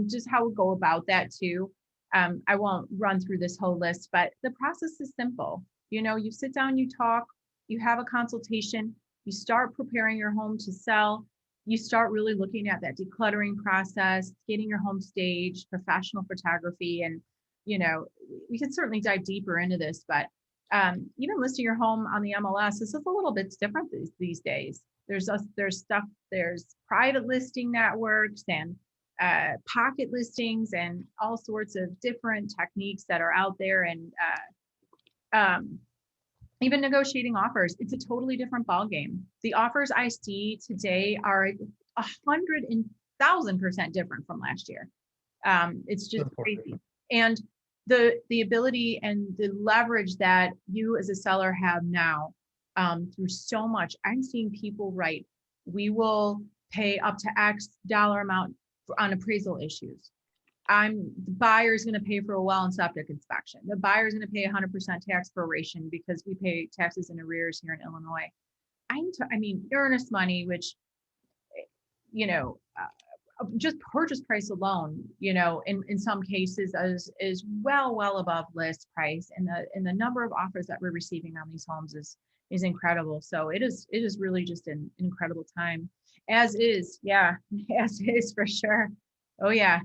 just how we go about that too. I won't run through this whole list, but the process is simple. You sit down, you talk, you have a consultation, you start preparing your home to sell. You start really looking at that decluttering process, getting your home staged, professional photography, and we can certainly dive deeper into this, but even listing your home on the MLS, this is a little bit different these days. There's private listing networks and pocket listings and all sorts of different techniques that are out there, and even negotiating offers. It's a totally different ballgame. The offers I see today are 100,000% different from last year. It's just crazy. And the ability and the leverage that you as a seller have now, through so much, I'm seeing people write, we will pay up to X dollar amount on appraisal issues. The buyer's going to pay for a well and septic inspection. The buyer's going to pay 100% tax proration because we pay taxes in arrears here in Illinois. I mean, earnest money, which, you know, just purchase price alone, you know, in some cases is well above list price, and the number of offers that we're receiving on these homes is incredible. So it is really just an incredible time, as is for sure. Oh yeah,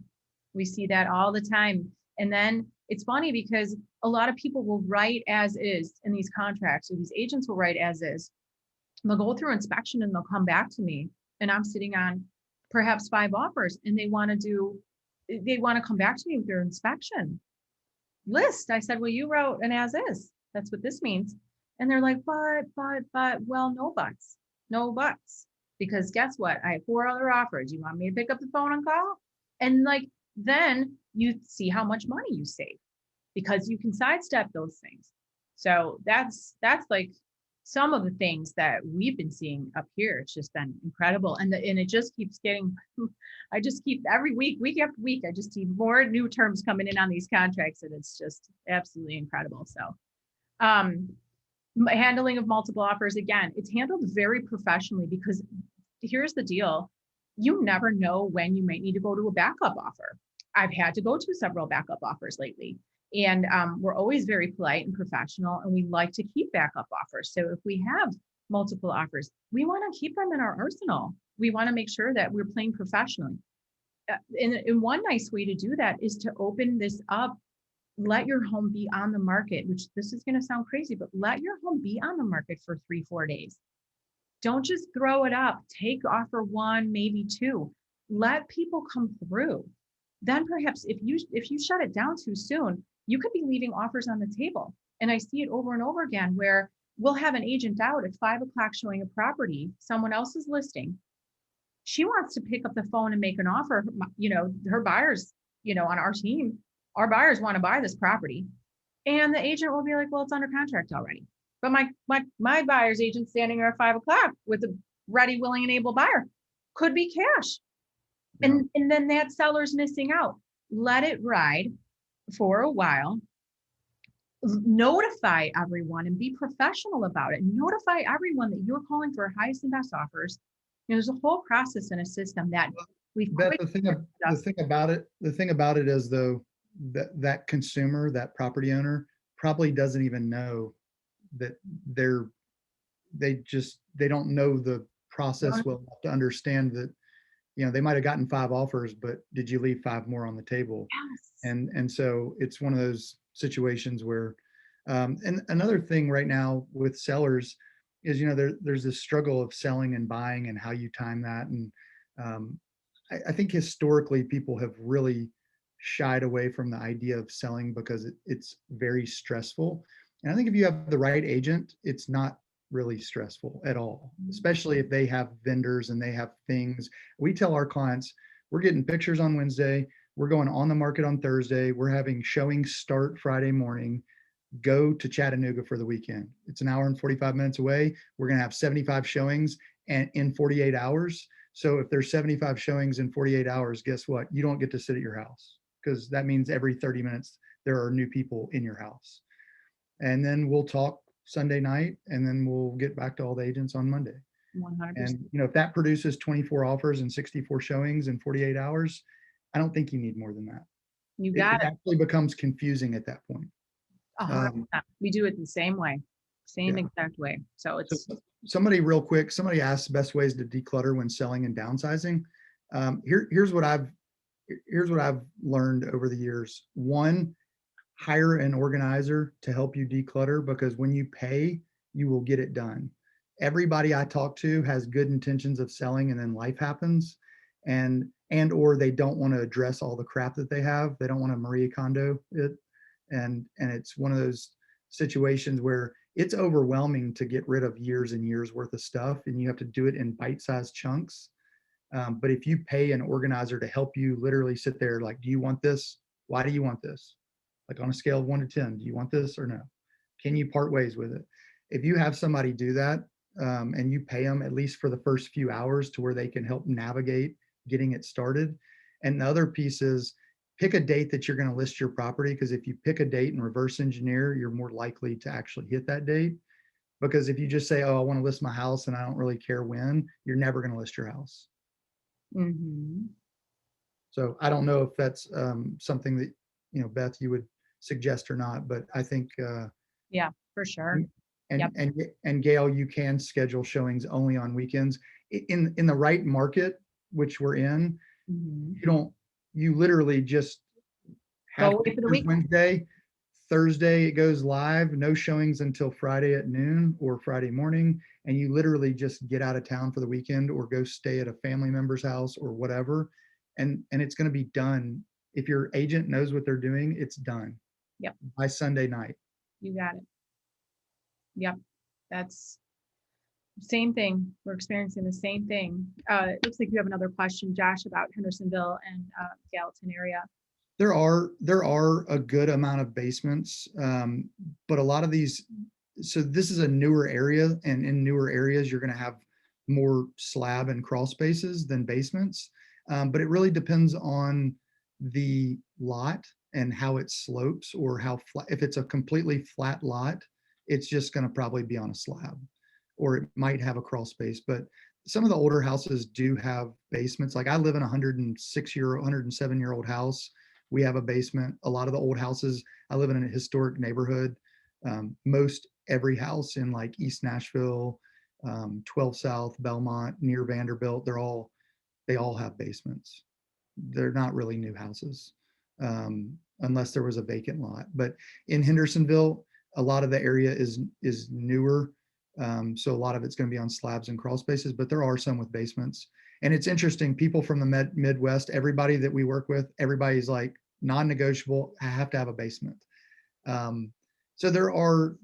we see that all the time. And then it's funny because a lot of people will write as is in these contracts, or these agents will write as is. They'll go through inspection and they'll come back to me, and I'm sitting on perhaps 5 offers, and they want to come back to me with their inspection list. I said, well, you wrote an as is. That's what this means. And they're like, but, well, no buts. Because guess what? I have 4 other offers. You want me to pick up the phone and call? And like, then you see how much money you save because you can sidestep those things. So that's like some of the things that we've been seeing up here. It's just been incredible. And it just keeps getting, I just keep every week after week, I just see more new terms coming in on these contracts, and it's just absolutely incredible. So, handling of multiple offers, again, it's handled very professionally, because here's the deal. You never know when you might need to go to a backup offer. I've had to go to several backup offers lately. And we're always very polite and professional, and we like to keep backup offers. So if we have multiple offers, we want to keep them in our arsenal. We want to make sure that we're playing professionally. And one nice way to do that is to open this up, let your home be on the market, which this is going to sound crazy, but let your home be on the market for 3-4 days. Don't just throw it up. Take offer 1, maybe 2. Let people come through. Then perhaps if you shut it down too soon, you could be leaving offers on the table. And I see it over and over again, where we'll have an agent out at 5 o'clock showing a property, someone else's listing. She wants to pick up the phone and make an offer. You know, her buyers, you know, on our team, our buyers want to buy this property. And the agent will be like, well, it's under contract already. But my buyer's agent standing there at 5 o'clock with a ready, willing, and able buyer. Could be cash. Yeah. And then that seller's missing out. Let it ride for a while. Notify everyone and be professional about it. Notify everyone that you're calling for highest and best offers. You know, there's a whole process and a system that we've. Beth, the thing about it is, though, that consumer, that property owner, probably doesn't even know that they don't know the process well enough to understand that, you know, they might have gotten 5 offers, but did you leave 5 more on the table? Yes. And so it's one of those situations where, and another thing right now with sellers is, you know, there's this struggle of selling and buying and how you time that. And I think historically people have really shied away from the idea of selling because it's very stressful. And I think if you have the right agent, it's not really stressful at all, especially if they have vendors and they have things. We tell our clients, we're getting pictures on Wednesday, we're going on the market on Thursday, we're having showings start Friday morning, go to Chattanooga for the weekend. It's an hour and 45 minutes away. We're going to have 75 showings and in 48 hours. So if there's 75 showings in 48 hours, guess what? You don't get to sit at your house, because that means every 30 minutes there are new people in your house. And then we'll talk Sunday night, and then we'll get back to all the agents on Monday. 100%. And, you know, if that produces 24 offers and 64 showings in 48 hours, I don't think you need more than that. You got it. It actually becomes confusing at that point. We do it the same way, exact way. So it's somebody asked best ways to declutter when selling and downsizing. Here's what I've learned over the years. One, hire an organizer to help you declutter, because when you pay, you will get it done. Everybody I talk to has good intentions of selling, and then life happens, or they don't want to address all the crap that they have. They don't want to Marie Kondo it. And it's one of those situations where it's overwhelming to get rid of years and years worth of stuff, and you have to do it in bite-sized chunks. But if you pay an organizer to help you literally sit there, like, do you want this? Why do you want this? Like on a scale of 1 to 10, do you want this or no? Can you part ways with it? If you have somebody do that, and you pay them at least for the first few hours to where they can help navigate getting it started. And the other piece is pick a date that you're going to list your property, because if you pick a date and reverse engineer, you're more likely to actually hit that date. Because if you just say, oh, I want to list my house and I don't really care when, you're never going to list your house. Mhm. So I don't know if that's something that, Beth, you would suggest or not, but I think, Yeah, for sure. and, Yep. and Gail, you can schedule showings only on weekends. In the right market, which we're in, Mhm. you literally just Go have away for the pictures week. Wednesday, Thursday it goes live, no showings until Friday at noon or Friday morning. And you literally just get out of town for the weekend or go stay at a family member's house or whatever. And it's going to be done. If your agent knows what they're doing, it's done. Yep. By Sunday night. You got it. Yep. That's same thing. We're experiencing the same thing. It looks like you have another question, Josh, about Hendersonville and Gallatin area. There are a good amount of basements, but a lot of these, so this is a newer area, and in newer areas, you're going to have more slab and crawl spaces than basements. But it really depends on the lot and how it slopes, or how flat. If it's a completely flat lot, it's just going to probably be on a slab, or it might have a crawl space. But some of the older houses do have basements. Like I live in a 107-year-old house. We have a basement. A lot of the old houses, I live in a historic neighborhood. Most every house in like East Nashville, 12 South, Belmont, near Vanderbilt, they all have basements. They're not really new houses, unless there was a vacant lot. But in Hendersonville, a lot of the area is newer. So a lot of it's going to be on slabs and crawl spaces, but there are some with basements. And it's interesting, people from the Midwest, everybody that we work with, everybody's like non-negotiable, I have to have a basement. So there are,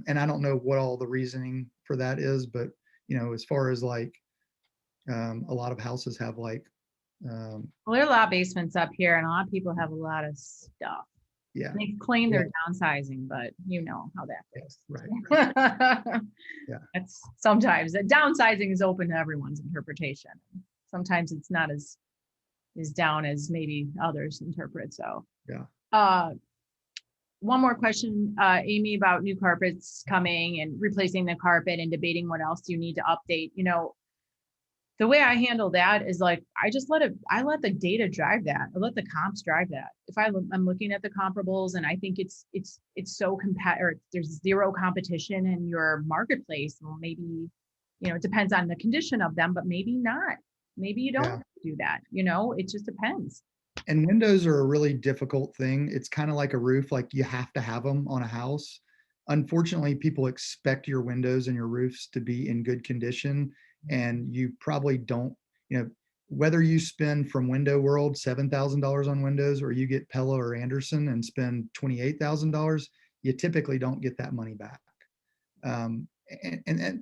and I don't know what all the reasoning for that is, but as far as like, a lot of houses have like, Well, there are a lot of basements up here, and a lot of people have a lot of stuff. yeah, And they claim they're Yeah. downsizing, but you know how that goes. right. Yeah. It's sometimes that downsizing is open to everyone's interpretation. Sometimes it's not as down as maybe others interpret. So Yeah. One more question, Amy, about new carpets coming and replacing the carpet and debating what else you need to update. The way I handle that is like, I let the data drive that. I let the comps drive that. If I'm looking at the comparables and I think it's so or there's zero competition in your marketplace, well, maybe, it depends on the condition of them, but maybe not. Maybe you don't do that. It just depends. And windows are a really difficult thing. It's kind of like a roof, like you have to have them on a house. Unfortunately, people expect your windows and your roofs to be in good condition, and you probably don't, whether you spend from Window World $7,000 on windows, or you get Pella or Anderson and spend $28,000, you typically don't get that money back. And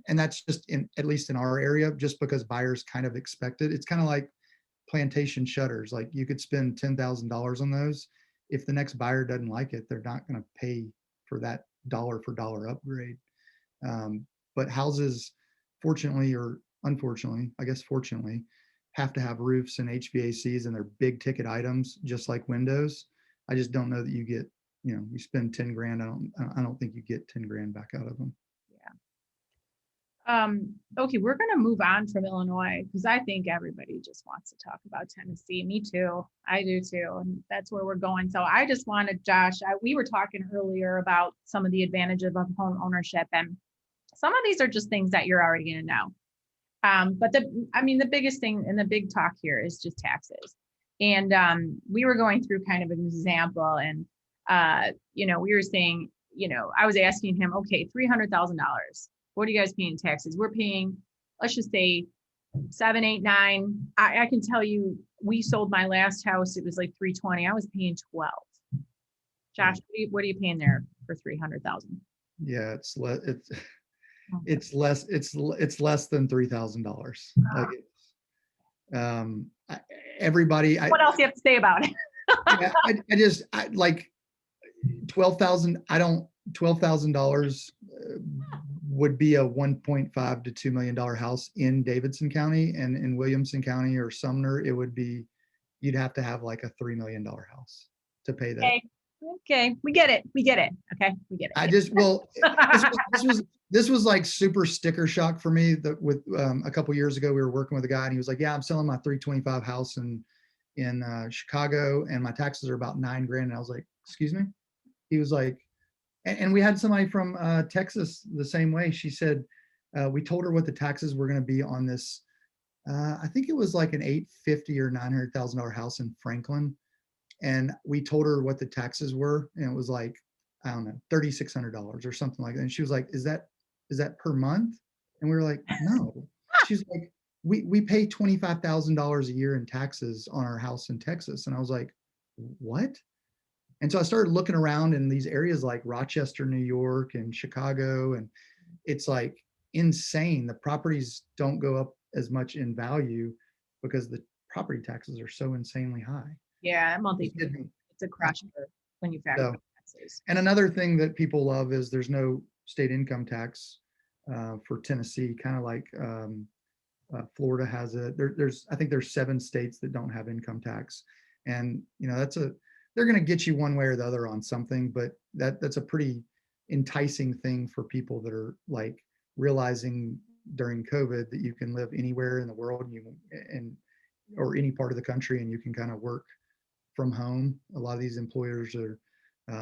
that's just at least in our area, just because buyers kind of expect it. It's kind of like plantation shutters. Like you could spend $10,000 on those. If the next buyer doesn't like it, they're not going to pay for that dollar for dollar upgrade. But houses, fortunately or unfortunately, I guess fortunately, have to have roofs and HVACs, and they're big ticket items, just like windows. I just don't know that you get, you spend 10 grand. I don't think you get 10 grand back out of them. Okay, we're going to move on from Illinois because I think everybody just wants to talk about Tennessee. Me too. I do too. And that's where we're going. So I just wanted, Josh, we were talking earlier about some of the advantages of home ownership, and some of these are just things that you're already going to know. But the biggest thing and the big talk here is just taxes. And we were going through kind of an example, and we were saying, I was asking him, okay, $300,000. What are you guys paying in taxes? We're paying, let's just say 7, 8, 9. I can tell you, we sold my last house. It was like 320. I was paying 12. Josh, what are you paying there for 300,000? Yeah, it's less than $3,000. Like, everybody. What else do you have to say about it? Yeah, I $12,000, $12,000 would be a 1.5 to $2 million house in Davidson County, and in Williamson County or Sumner, it would be, you'd have to have like a $3 million house to pay that. Okay, okay, we get it. We get it. Okay, we get I it. just, well, this was like super sticker shock for me that with a couple years ago, we were working with a guy and he was like, yeah, I'm selling my 325 house in Chicago and my taxes are about $9,000. And I was like, excuse me? He was like, and we had somebody from Texas the same way. She said, we told her what the taxes were going to be on this. I think it was like an $850,000 or $900,000 house in Franklin. And we told her what the taxes were. And it was like, I don't know, $3,600 or something like that. And she was like, is that per month? And we were like, no. She's like, we pay $25,000 a year in taxes on our house in Texas. And I was like, what? And so I started looking around in these areas like Rochester, New York and Chicago. And it's like insane. The properties don't go up as much in value because the property taxes are so insanely high. Yeah, monthly, it's a crash when you factor So, in taxes. and another thing that people love is there's no state income tax for Tennessee, kind of like Florida has it. I think there's 7 states that don't have income tax. And, they're going to get you one way or the other on something, but that's a pretty enticing thing for people that are like realizing during COVID that you can live anywhere in the world or any part of the country and you can kind of work from home. A lot of these employers are,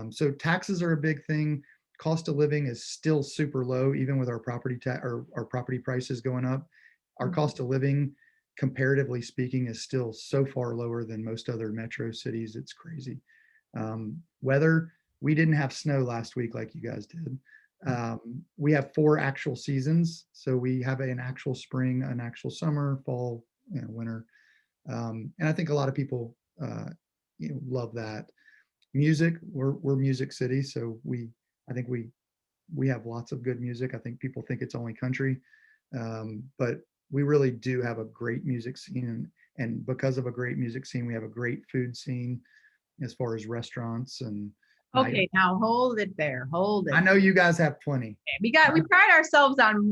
so taxes are a big thing. Cost of living is still super low, even with our property our property prices going up. Our cost of living, comparatively speaking, is still so far lower than most other metro cities. It's crazy. Weather, we didn't have snow last week like you guys did. We have 4 actual seasons. So we have an actual spring, an actual summer, fall, winter. And I think a lot of people love that. Music, we're music city, so I think we have lots of good music. I think people think it's only country, but we really do have a great music scene, and because of a great music scene, we have a great food scene as far as restaurants and Okay, now hold it there. Hold it. I know you guys have plenty. We pride ourselves on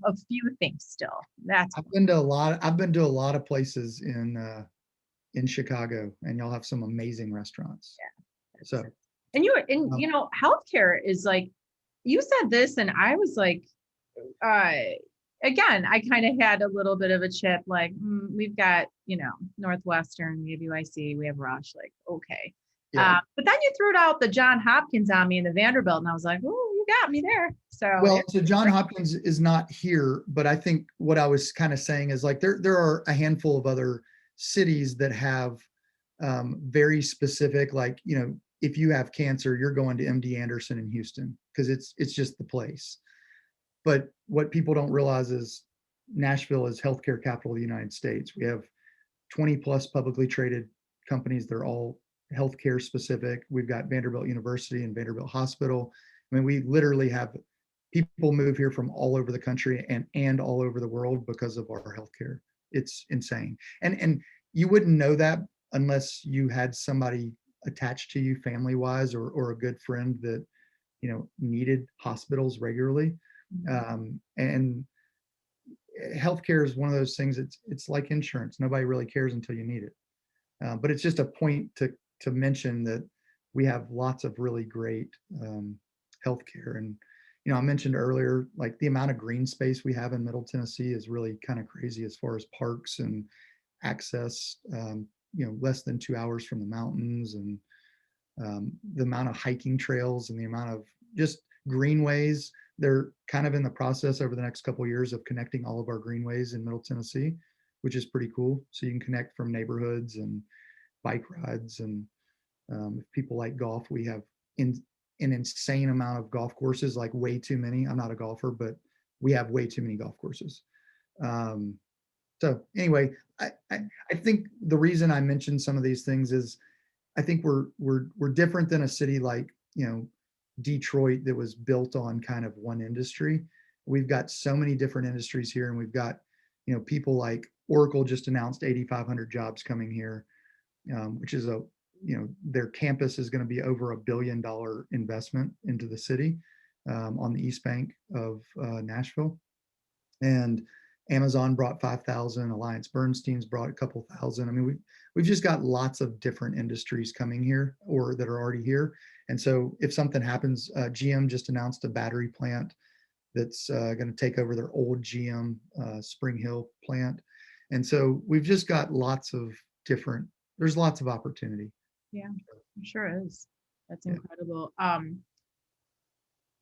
a few things still. I've been to a lot of places in Chicago, and y'all have some amazing restaurants. Yeah. So, and healthcare is like, you said this, and I was like, again, I kind of had a little bit of a chip, like, we've got, Northwestern, we have UIC, we have Rush, like, okay. yeah. But then you threw out the John Hopkins on me and the Vanderbilt, and I was like, oh, you got me there. So John Hopkins is not here, but I think what I was kind of saying is like there are a handful of other cities that have very specific, like, if you have cancer, you're going to MD Anderson in Houston because it's just the place. But what people don't realize is Nashville is healthcare capital of the United States. We have 20 plus publicly traded companies. They're all healthcare specific. We've got Vanderbilt University and Vanderbilt Hospital. I mean, we literally have people move here from all over the country and all over the world because of our healthcare. It's insane. And you wouldn't know that unless you had somebody attached to you family wise or a good friend that, needed hospitals regularly. And healthcare is one of those things. It's like insurance. Nobody really cares until you need it. But it's just a point to mention that we have lots of really great healthcare. And I mentioned earlier, like the amount of green space we have in Middle Tennessee is really kind of crazy as far as parks and access. Less than 2 hours from the mountains, and the amount of hiking trails and the amount of just greenways. They're kind of in the process over the next couple of years of connecting all of our greenways in Middle Tennessee, which is pretty cool. So you can connect from neighborhoods and bike rides. And if people like golf, we have an insane amount of golf courses, like way too many. I'm not a golfer, but we have way too many golf courses. So anyway, I think the reason I mentioned some of these things is I think we're different than a city like, Detroit that was built on kind of one industry. We've got so many different industries here, and we've got, people like Oracle just announced 8,500 jobs coming here, which is a their campus is going to be over $1 billion investment into the city on the East Bank of Nashville. And Amazon brought 5,000, Alliance Bernstein's brought a couple thousand. I mean, we've just got lots of different industries coming here or that are already here. And so if something happens, GM just announced a battery plant that's going to take over their old GM Spring Hill plant. And so we've just got lots of there's lots of opportunity. Yeah, it sure is. That's Yeah. incredible.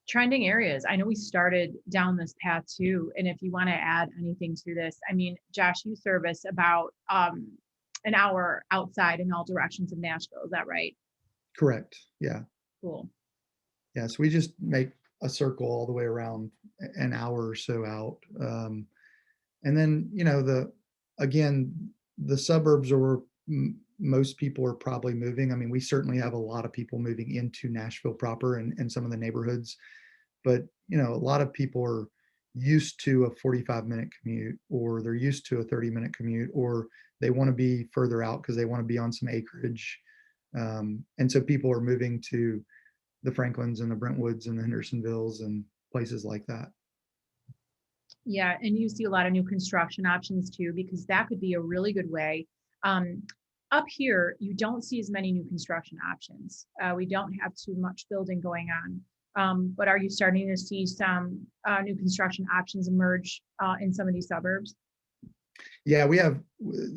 Trending areas. I know we started down this path too. And if you want to add anything to this, I mean, Josh, you service about an hour outside in all directions of Nashville. Is that right? Correct. Yeah. Cool. Yeah. So we just make a circle all the way around an hour or so out. And then, the suburbs are where most people are probably moving. I mean, we certainly have a lot of people moving into Nashville proper and some of the neighborhoods, but a lot of people are used to a 45-minute commute, or they're used to a 30-minute commute, or they want to be further out because they want to be on some acreage. And so people are moving to the Franklins and the Brentwoods and the Hendersonvilles and places like that. Yeah, and you see a lot of new construction options too, because that could be a really good way. Up here, you don't see as many new construction options. We don't have too much building going on. But are you starting to see some new construction options emerge in some of these suburbs? Yeah, we have.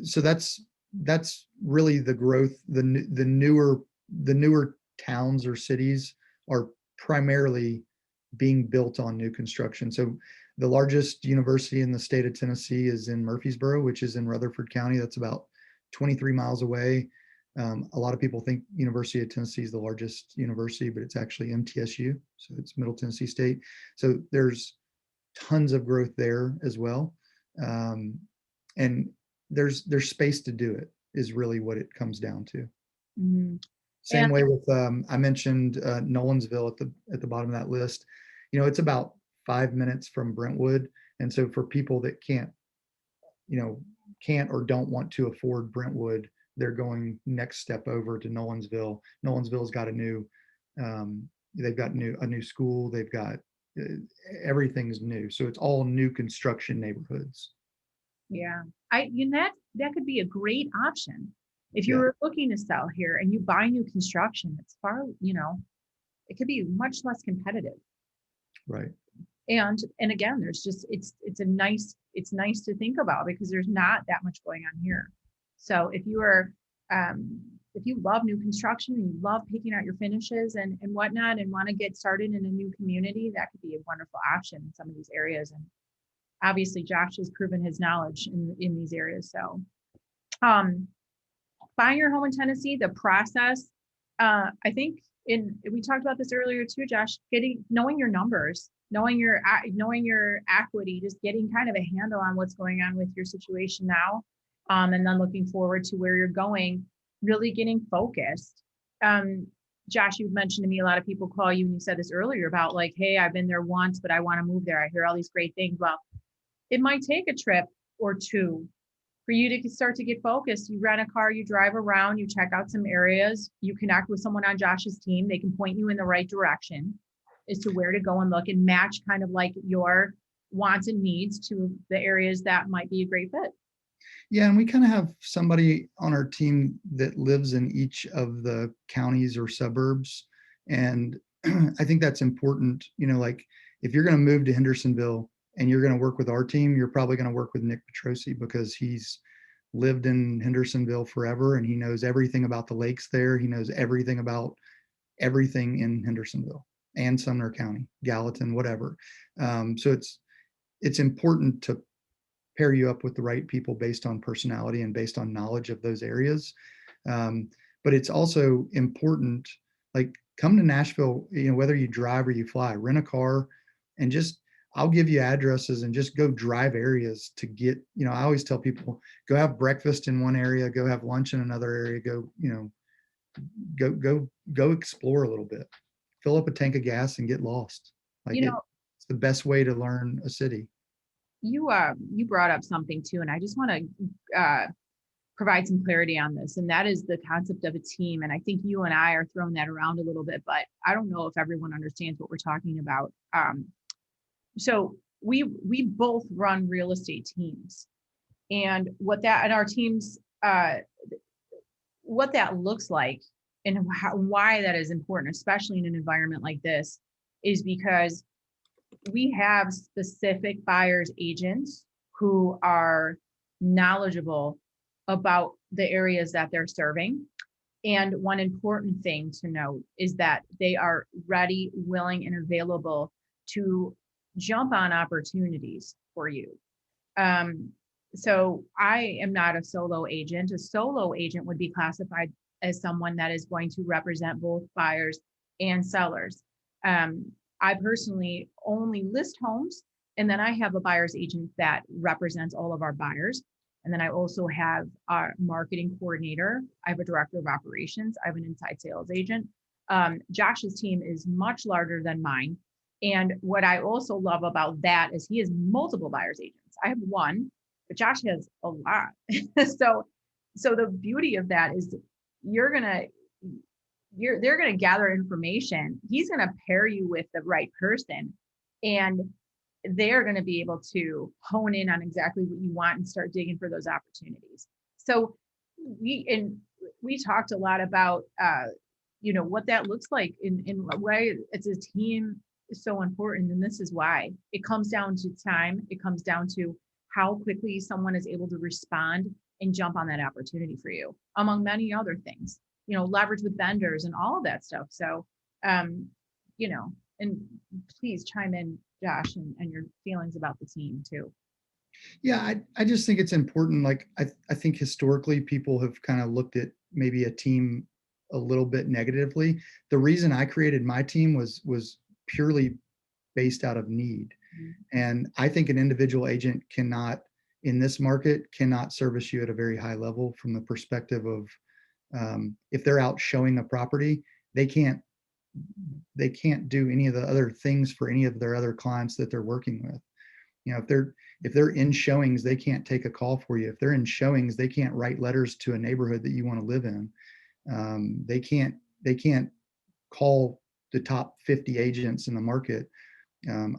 So that's really the growth. The newer towns or cities are primarily being built on new construction. So the largest university in the state of Tennessee is in Murfreesboro, which is in Rutherford County. That's about 23 miles away. A lot of people think University of Tennessee is the largest university, but it's actually MTSU. So it's Middle Tennessee State. So there's tons of growth there as well. And there's space to do it is really what it comes down to. Mm-hmm. Same way with I mentioned Nolensville at the bottom of that list. It's about 5 minutes from Brentwood, and so for people that can't or don't want to afford Brentwood, they're going next step over to Nolensville. Nolensville's got a new school. They've got everything's new, so it's all new construction neighborhoods. Yeah, that could be a great option if you Yeah. were looking to sell here and you buy new construction. It's it could be much less competitive. Right. And again, there's just it's nice to think about because there's not that much going on here. So if you love new construction and you love picking out your finishes and whatnot and want to get started in a new community, that could be a wonderful option in some of these areas. And obviously Josh has proven his knowledge in these areas. So buying your home in Tennessee, the process, I think we talked about this earlier too, Josh, knowing your numbers, knowing your equity, just getting kind of a handle on what's going on with your situation now. And then looking forward to where you're going, really getting focused. Josh, you've mentioned to me, a lot of people call you, and you said this earlier about like, hey, I've been there once, but I want to move there. I hear all these great things. Well, it might take a trip or two for you to start to get focused. You rent a car, you drive around, you check out some areas, you connect with someone on Josh's team. They can point you in the right direction as to where to go and look and match kind of like your wants and needs to the areas that might be a great fit. Yeah, and we kind of have somebody on our team that lives in each of the counties or suburbs. And I think that's important. Like if you're going to move to Hendersonville and you're going to work with our team, you're probably going to work with Nick Petrosi because he's lived in Hendersonville forever and he knows everything about the lakes there. He knows everything about everything in Hendersonville and Sumner County, Gallatin, whatever. So it's important to pair you up with the right people based on personality and based on knowledge of those areas. But it's also important, like come to Nashville, whether you drive or you fly, rent a car and I'll give you addresses and just go drive areas to get, I always tell people, go have breakfast in one area, go have lunch in another area, go explore a little bit, fill up a tank of gas and get lost. Like it's the best way to learn a city. You brought up something too, and I just want to provide some clarity on this, and that is the concept of a team. And I think you and I are throwing that around a little bit, but I don't know if everyone understands what we're talking about. So we both run real estate teams, and our teams, what that looks like and why that is important, especially in an environment like this, is because we have specific buyers agents who are knowledgeable about the areas that they're serving. And one important thing to note is that they are ready, willing, and available to jump on opportunities for you. So I am not a solo agent. A solo agent would be classified as someone that is going to represent both buyers and sellers. I personally only list homes, and then I have a buyer's agent that represents all of our buyers. And then I also have our marketing coordinator. I have a director of operations. I have an inside sales agent. Josh's team is much larger than mine. And what I also love about that is he has multiple buyer's agents. I have one, but Josh has a lot. So the beauty of that is they're gonna gather information. He's gonna pair you with the right person, and they're going to be able to hone in on exactly what you want and start digging for those opportunities. So we talked a lot about what that looks like in why it's a team is so important. And this is why. It comes down to time. It comes down to how quickly someone is able to respond and jump on that opportunity for you, among many other things, leverage with vendors and all of that stuff. So, and please chime in, Josh, and your feelings about the team too. Yeah, I just think it's important. Like, I think historically people have kind of looked at maybe a team a little bit negatively. The reason I created my team was purely based out of need. And I think an individual agent in this market, cannot service you at a very high level from the perspective of if they're out showing a property, they can't do any of the other things for any of their other clients that they're working with. If they're in showings, they can't take a call for you. If they're in showings, they can't write letters to a neighborhood that you want to live in. They can't call the top 50 agents in the market.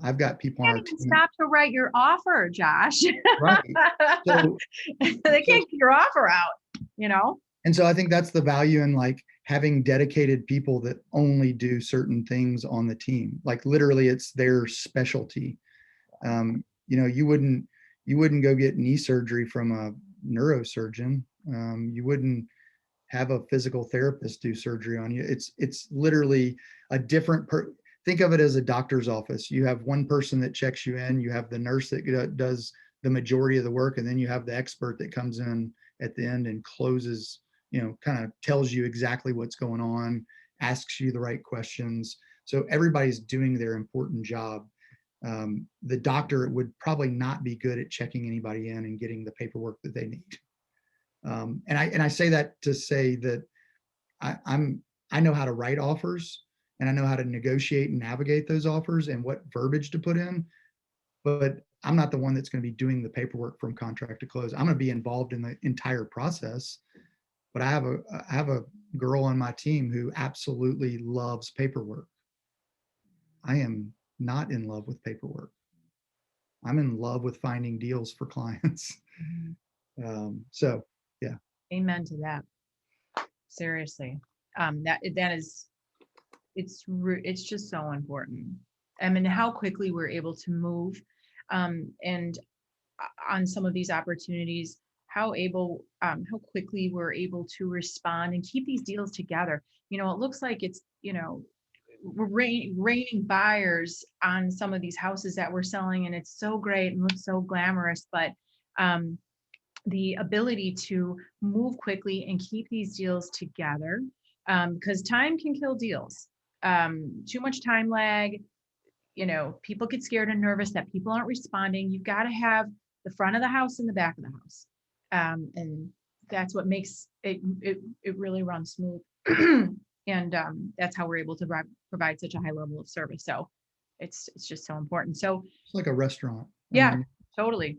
I've got people on our team. Stop to write your offer, Josh. Right. So, they can't get your offer out, And so I think that's the value in like having dedicated people that only do certain things on the team. Like literally it's their specialty. You wouldn't go get knee surgery from a neurosurgeon. You wouldn't have a physical therapist do surgery on you. It's literally a different think of it as a doctor's office. You have one person that checks you in, you have the nurse that does the majority of the work, and then you have the expert that comes in at the end and closes, kind of tells you exactly what's going on, asks you the right questions. So everybody's doing their important job. The doctor would probably not be good at checking anybody in and getting the paperwork that they need. And I say that to say that I know how to write offers, and I know how to negotiate and navigate those offers and what verbiage to put in, but I'm not the one that's going to be doing the paperwork from contract to close. I'm going to be involved in the entire process, but I have a girl on my team who absolutely loves paperwork. I am not in love with paperwork. I'm in love with finding deals for clients. So yeah. Amen to that. Seriously. It's just so important. I mean, how quickly we're able to move, and on some of these opportunities, how quickly we're able to respond and keep these deals together. It looks like it's, we're raining buyers on some of these houses that we're selling, and it's so great and looks so glamorous, but the ability to move quickly and keep these deals together, because time can kill deals. Too much time lag, people get scared and nervous that people aren't responding. You've got to have the front of the house and the back of the house. And that's what makes it really run smooth. And that's how we're able to provide such a high level of service. So it's just so important. So it's like a restaurant. Yeah, totally.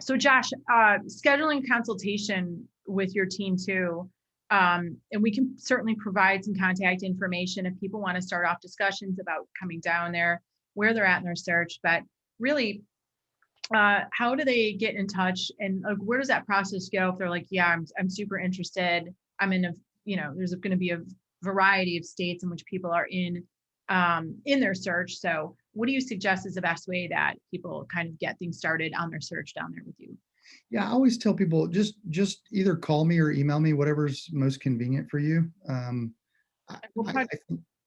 So Josh, scheduling consultation with your team too. And we can certainly provide some contact information if people want to start off discussions about coming down there, where they're at in their search. But really, how do they get in touch, and like, where does that process go if they're like, yeah, I'm super interested. I'm in a, there's going to be a variety of states in which people are in their search. So what do you suggest is the best way that people kind of get things started on their search down there with you? Yeah, I always tell people just either call me or email me, whatever's most convenient for you.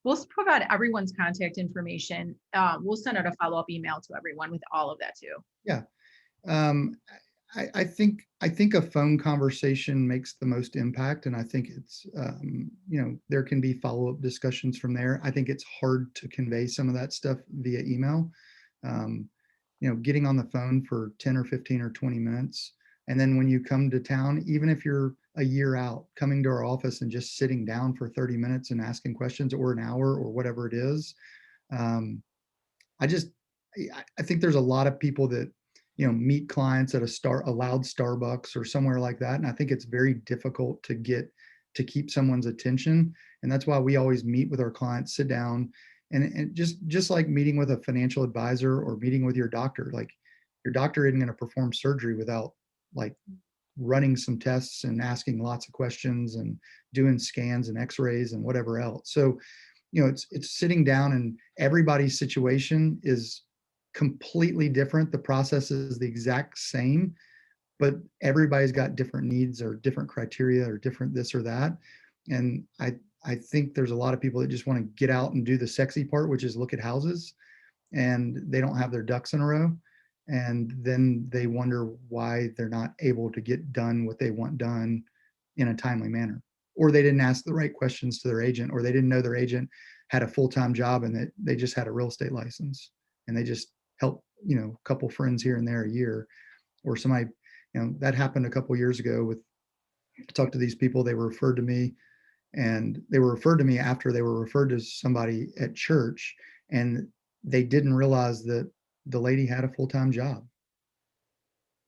We'll provide everyone's contact information. We'll send out a follow-up email to everyone with all of that too. Yeah. I think a phone conversation makes the most impact, and I think it's there can be follow-up discussions from there. I think it's hard to convey some of that stuff via email. Getting on the phone for 10 or 15 or 20 minutes, and then when you come to town, even if you're a year out, coming to our office and just sitting down for 30 minutes and asking questions, or an hour, or whatever it is. I think there's a lot of people that meet clients at a loud Starbucks or somewhere like that, and I think it's very difficult to keep someone's attention. And that's why we always meet with our clients, sit down, and just like meeting with a financial advisor or meeting with your doctor. Like, your doctor isn't going to perform surgery without like running some tests and asking lots of questions and doing scans and x-rays and whatever else. So it's sitting down, and everybody's situation is completely different. The process is the exact same, but everybody's got different needs or different criteria or different this or that. And I think there's a lot of people that just want to get out and do the sexy part, which is look at houses, and they don't have their ducks in a row. And then they wonder why they're not able to get done what they want done in a timely manner, or they didn't ask the right questions to their agent, or they didn't know their agent had a full-time job and that they just had a real estate license and they just helped a couple friends here and there a year. Or somebody, that happened a couple years ago. I talked to these people, they were referred to me, and they were referred to me after they were referred to somebody at church, and they didn't realize that the lady had a full-time job.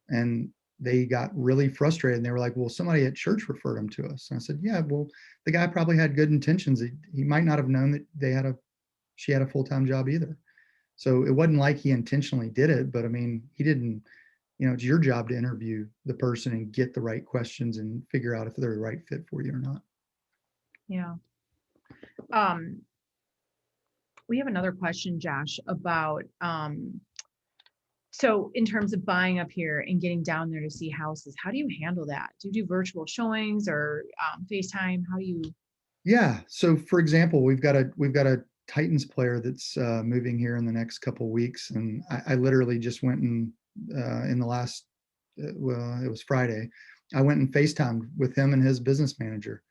And they got really frustrated, and they were like, well, somebody at church referred them to us. And I said, yeah, well, the guy probably had good intentions. He might not have known that she had a full-time job either. So it wasn't like he intentionally did it, but I mean, he didn't, it's your job to interview the person and get the right questions and figure out if they're the right fit for you or not. Yeah. We have another question, Josh, about, so in terms of buying up here and getting down there to see houses, how do you handle that? Do you do virtual showings or FaceTime? How do you? Yeah. So for example, we've got a Titans player that's moving here in the next couple of weeks, and I literally just went and in the last, well, it was Friday, I went and FaceTimed with him and his business manager,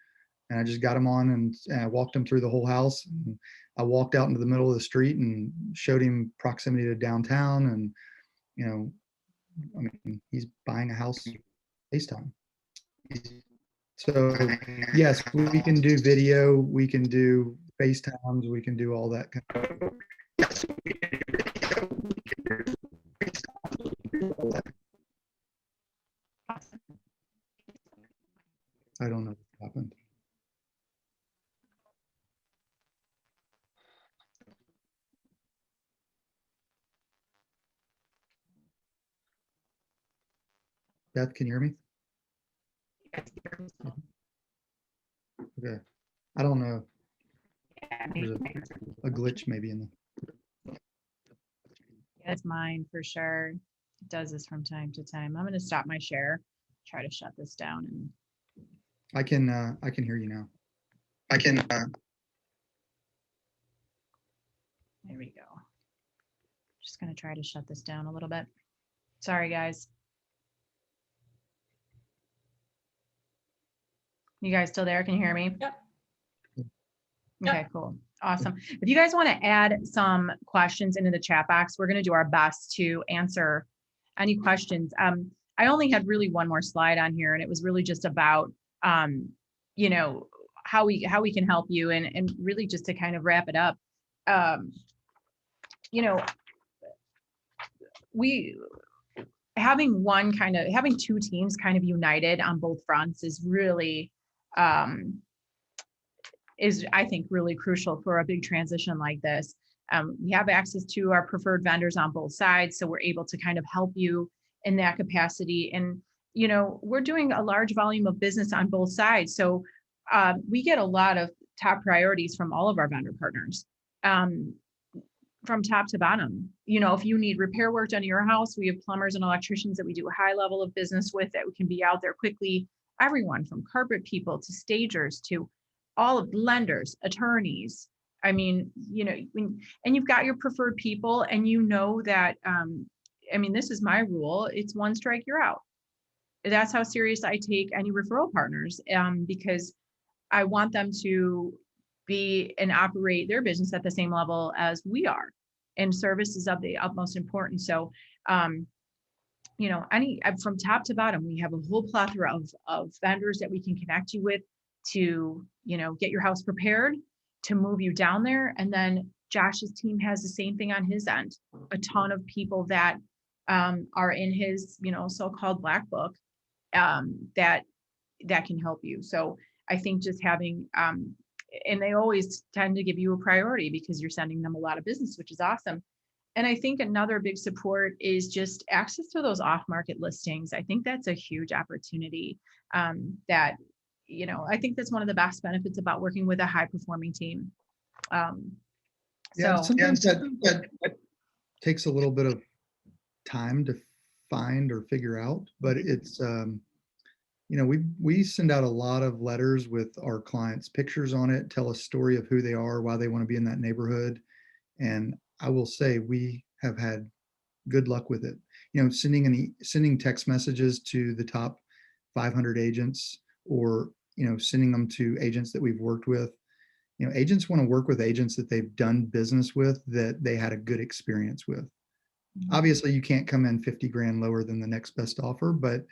and I just got him on and I walked him through the whole house. And I walked out into the middle of the street and showed him proximity to downtown, and I mean, he's buying a house FaceTime. So yes, we can do video, we can do FaceTimes, we can do all that kind of. I don't know what happened. Beth, can you hear me? Okay. I don't know. There's a glitch maybe in the. Yeah, it's mine for sure. It does this from time to time. I'm going to stop my share, try to shut this down, and I can hear you now. there we go. Just going to try to shut this down a little bit. Sorry, guys. You guys still there? Can you hear me? Yep. Okay, cool. Awesome. If you guys want to add some questions into the chat box, we're going to do our best to answer any questions. I only had really one more slide on here, and it was really just about, how we can help you, and really just to kind of wrap it up. We having two teams kind of united on both fronts is really, I think, really crucial for a big transition like this. We have access to our preferred vendors on both sides, so we're able to kind of help you in that capacity. And, we're doing a large volume of business on both sides. So we get a lot of top priorities from all of our vendor partners, from top to bottom. If you need repair work done to your house, we have plumbers and electricians that we do a high level of business with that we can be out there quickly. Everyone from carpet people to stagers to all of lenders, attorneys. I mean, and you've got your preferred people, and that, this is my rule. It's one strike, you're out. That's how serious I take any referral partners, because I want them to be and operate their business at the same level as we are. And service is of the utmost importance. So, from top to bottom, we have a whole plethora of vendors that we can connect you with to, get your house prepared, to move you down there. And then Josh's team has the same thing on his end. A ton of people that are in his, so-called black book, that can help you. So I think just having, and they always tend to give you a priority because you're sending them a lot of business, which is awesome. And I think another big support is just access to those off-market listings. I think that's a huge opportunity, that, I think that's one of the best benefits about working with a high-performing team. Sometimes that takes a little bit of time to find or figure out, but it's, we send out a lot of letters with our clients' pictures on it, tell a story of who they are, why they want to be in that neighborhood. And I will say we have had good luck with it. Sending text messages to the top 500 agents, or, sending them to agents that we've worked with. Agents want to work with agents that they've done business with, that they had a good experience with. Mm-hmm. Obviously you can't come in 50 grand lower than the next best offer, but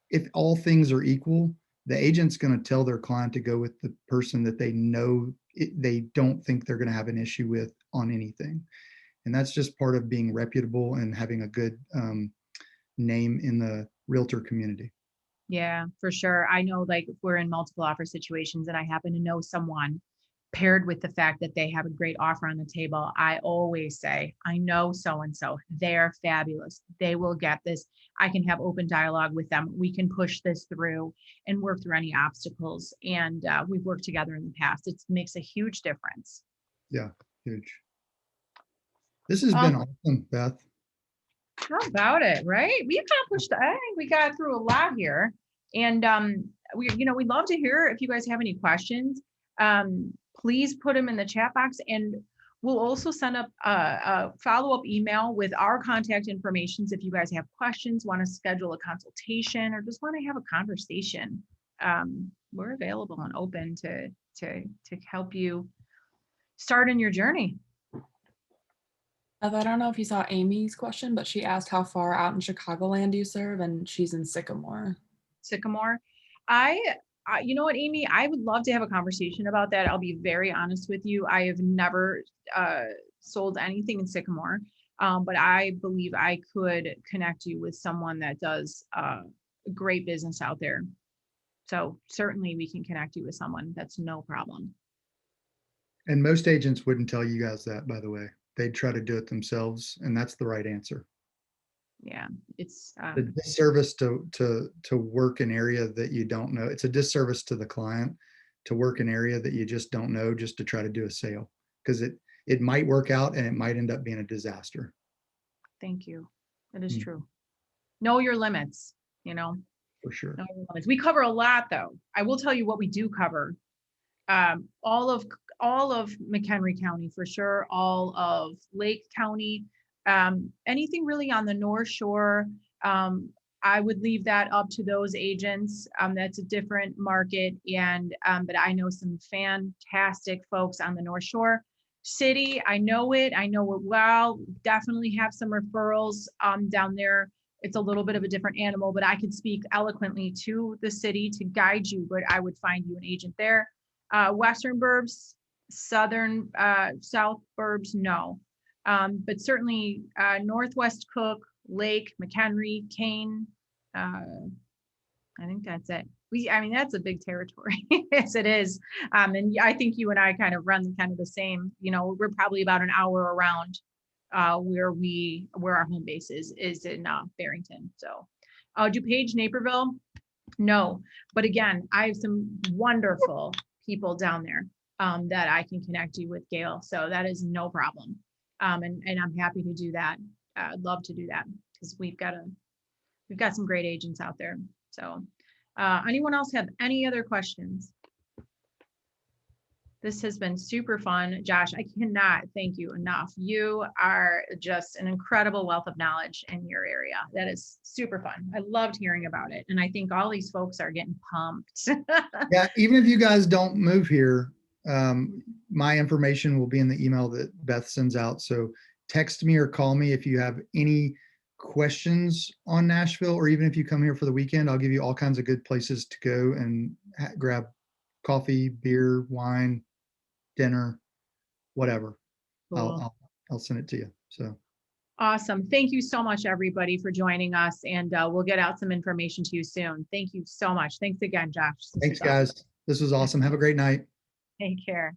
if all things are equal, the agent's going to tell their client to go with the person that they know they don't think they're going to have an issue with on anything. And that's just part of being reputable and having a good name in the realtor community. Yeah, for sure. I know, like, if we're in multiple offer situations and I happen to know someone, paired with the fact that they have a great offer on the table, I always say, I know so-and-so, they're fabulous. They will get this. I can have open dialogue with them. We can push this through and work through any obstacles. And we've worked together in the past. It makes a huge difference. Yeah, huge. This has been awesome, Beth. How about it, right? We accomplished, I think we got through a lot here. And we'd love to hear if you guys have any questions. Please put them in the chat box, and we'll also send up a follow-up email with our contact information. If you guys have questions, want to schedule a consultation, or just want to have a conversation, we're available and open to help you start in your journey. I don't know if you saw Amy's question, but she asked how far out in Chicagoland do you serve, and she's in Sycamore. Sycamore. You know what, Amy, I would love to have a conversation about that. I'll be very honest with you. I have never sold anything in Sycamore, but I believe I could connect you with someone that does great business out there. So certainly we can connect you with someone. That's no problem. And most agents wouldn't tell you guys that, by the way. They'd try to do it themselves, and that's the right answer. Yeah, it's a disservice to work an area that you don't know. It's a disservice to the client to work an area that you just don't know, just to try to do a sale, because it might work out and it might end up being a disaster. Thank you. That is true. Know your limits, For sure. Know your limits. We cover a lot, though. I will tell you what we do cover. All of McHenry County, for sure, all of Lake County, anything really on the North Shore. I would leave that up to those agents. That's a different market. But I know some fantastic folks on the North Shore. City, I know it well. Definitely have some referrals down there. It's a little bit of a different animal, but I could speak eloquently to the city to guide you, but I would find you an agent there. Western burbs, south burbs, no. But certainly Northwest Cook, Lake, McHenry, Kane. I think that's it. I mean, that's a big territory. Yes, it is. And I think you and I kind of run kind of the same, we're probably about an hour around where our home base is in Barrington. So DuPage, Naperville, no. But again, I have some wonderful people down there that I can connect you with, Gail. So that is no problem. And I'm happy to do that. I'd love to do that because we've got some great agents out there. So anyone else have any other questions? This has been super fun. Josh, I cannot thank you enough. You are just an incredible wealth of knowledge in your area. That is super fun. I loved hearing about it. And I think all these folks are getting pumped. Yeah, even if you guys don't move here, my information will be in the email that Beth sends out. So text me or call me if you have any questions on Nashville, or even if you come here for the weekend, I'll give you all kinds of good places to go and grab coffee, beer, wine, dinner, whatever. Cool. I'll send it to you. So awesome. Thank you so much, everybody, for joining us. And we'll get out some information to you soon. Thank you so much. Thanks again, Josh. thanks, guys. This was awesome. Have a great night. Take care.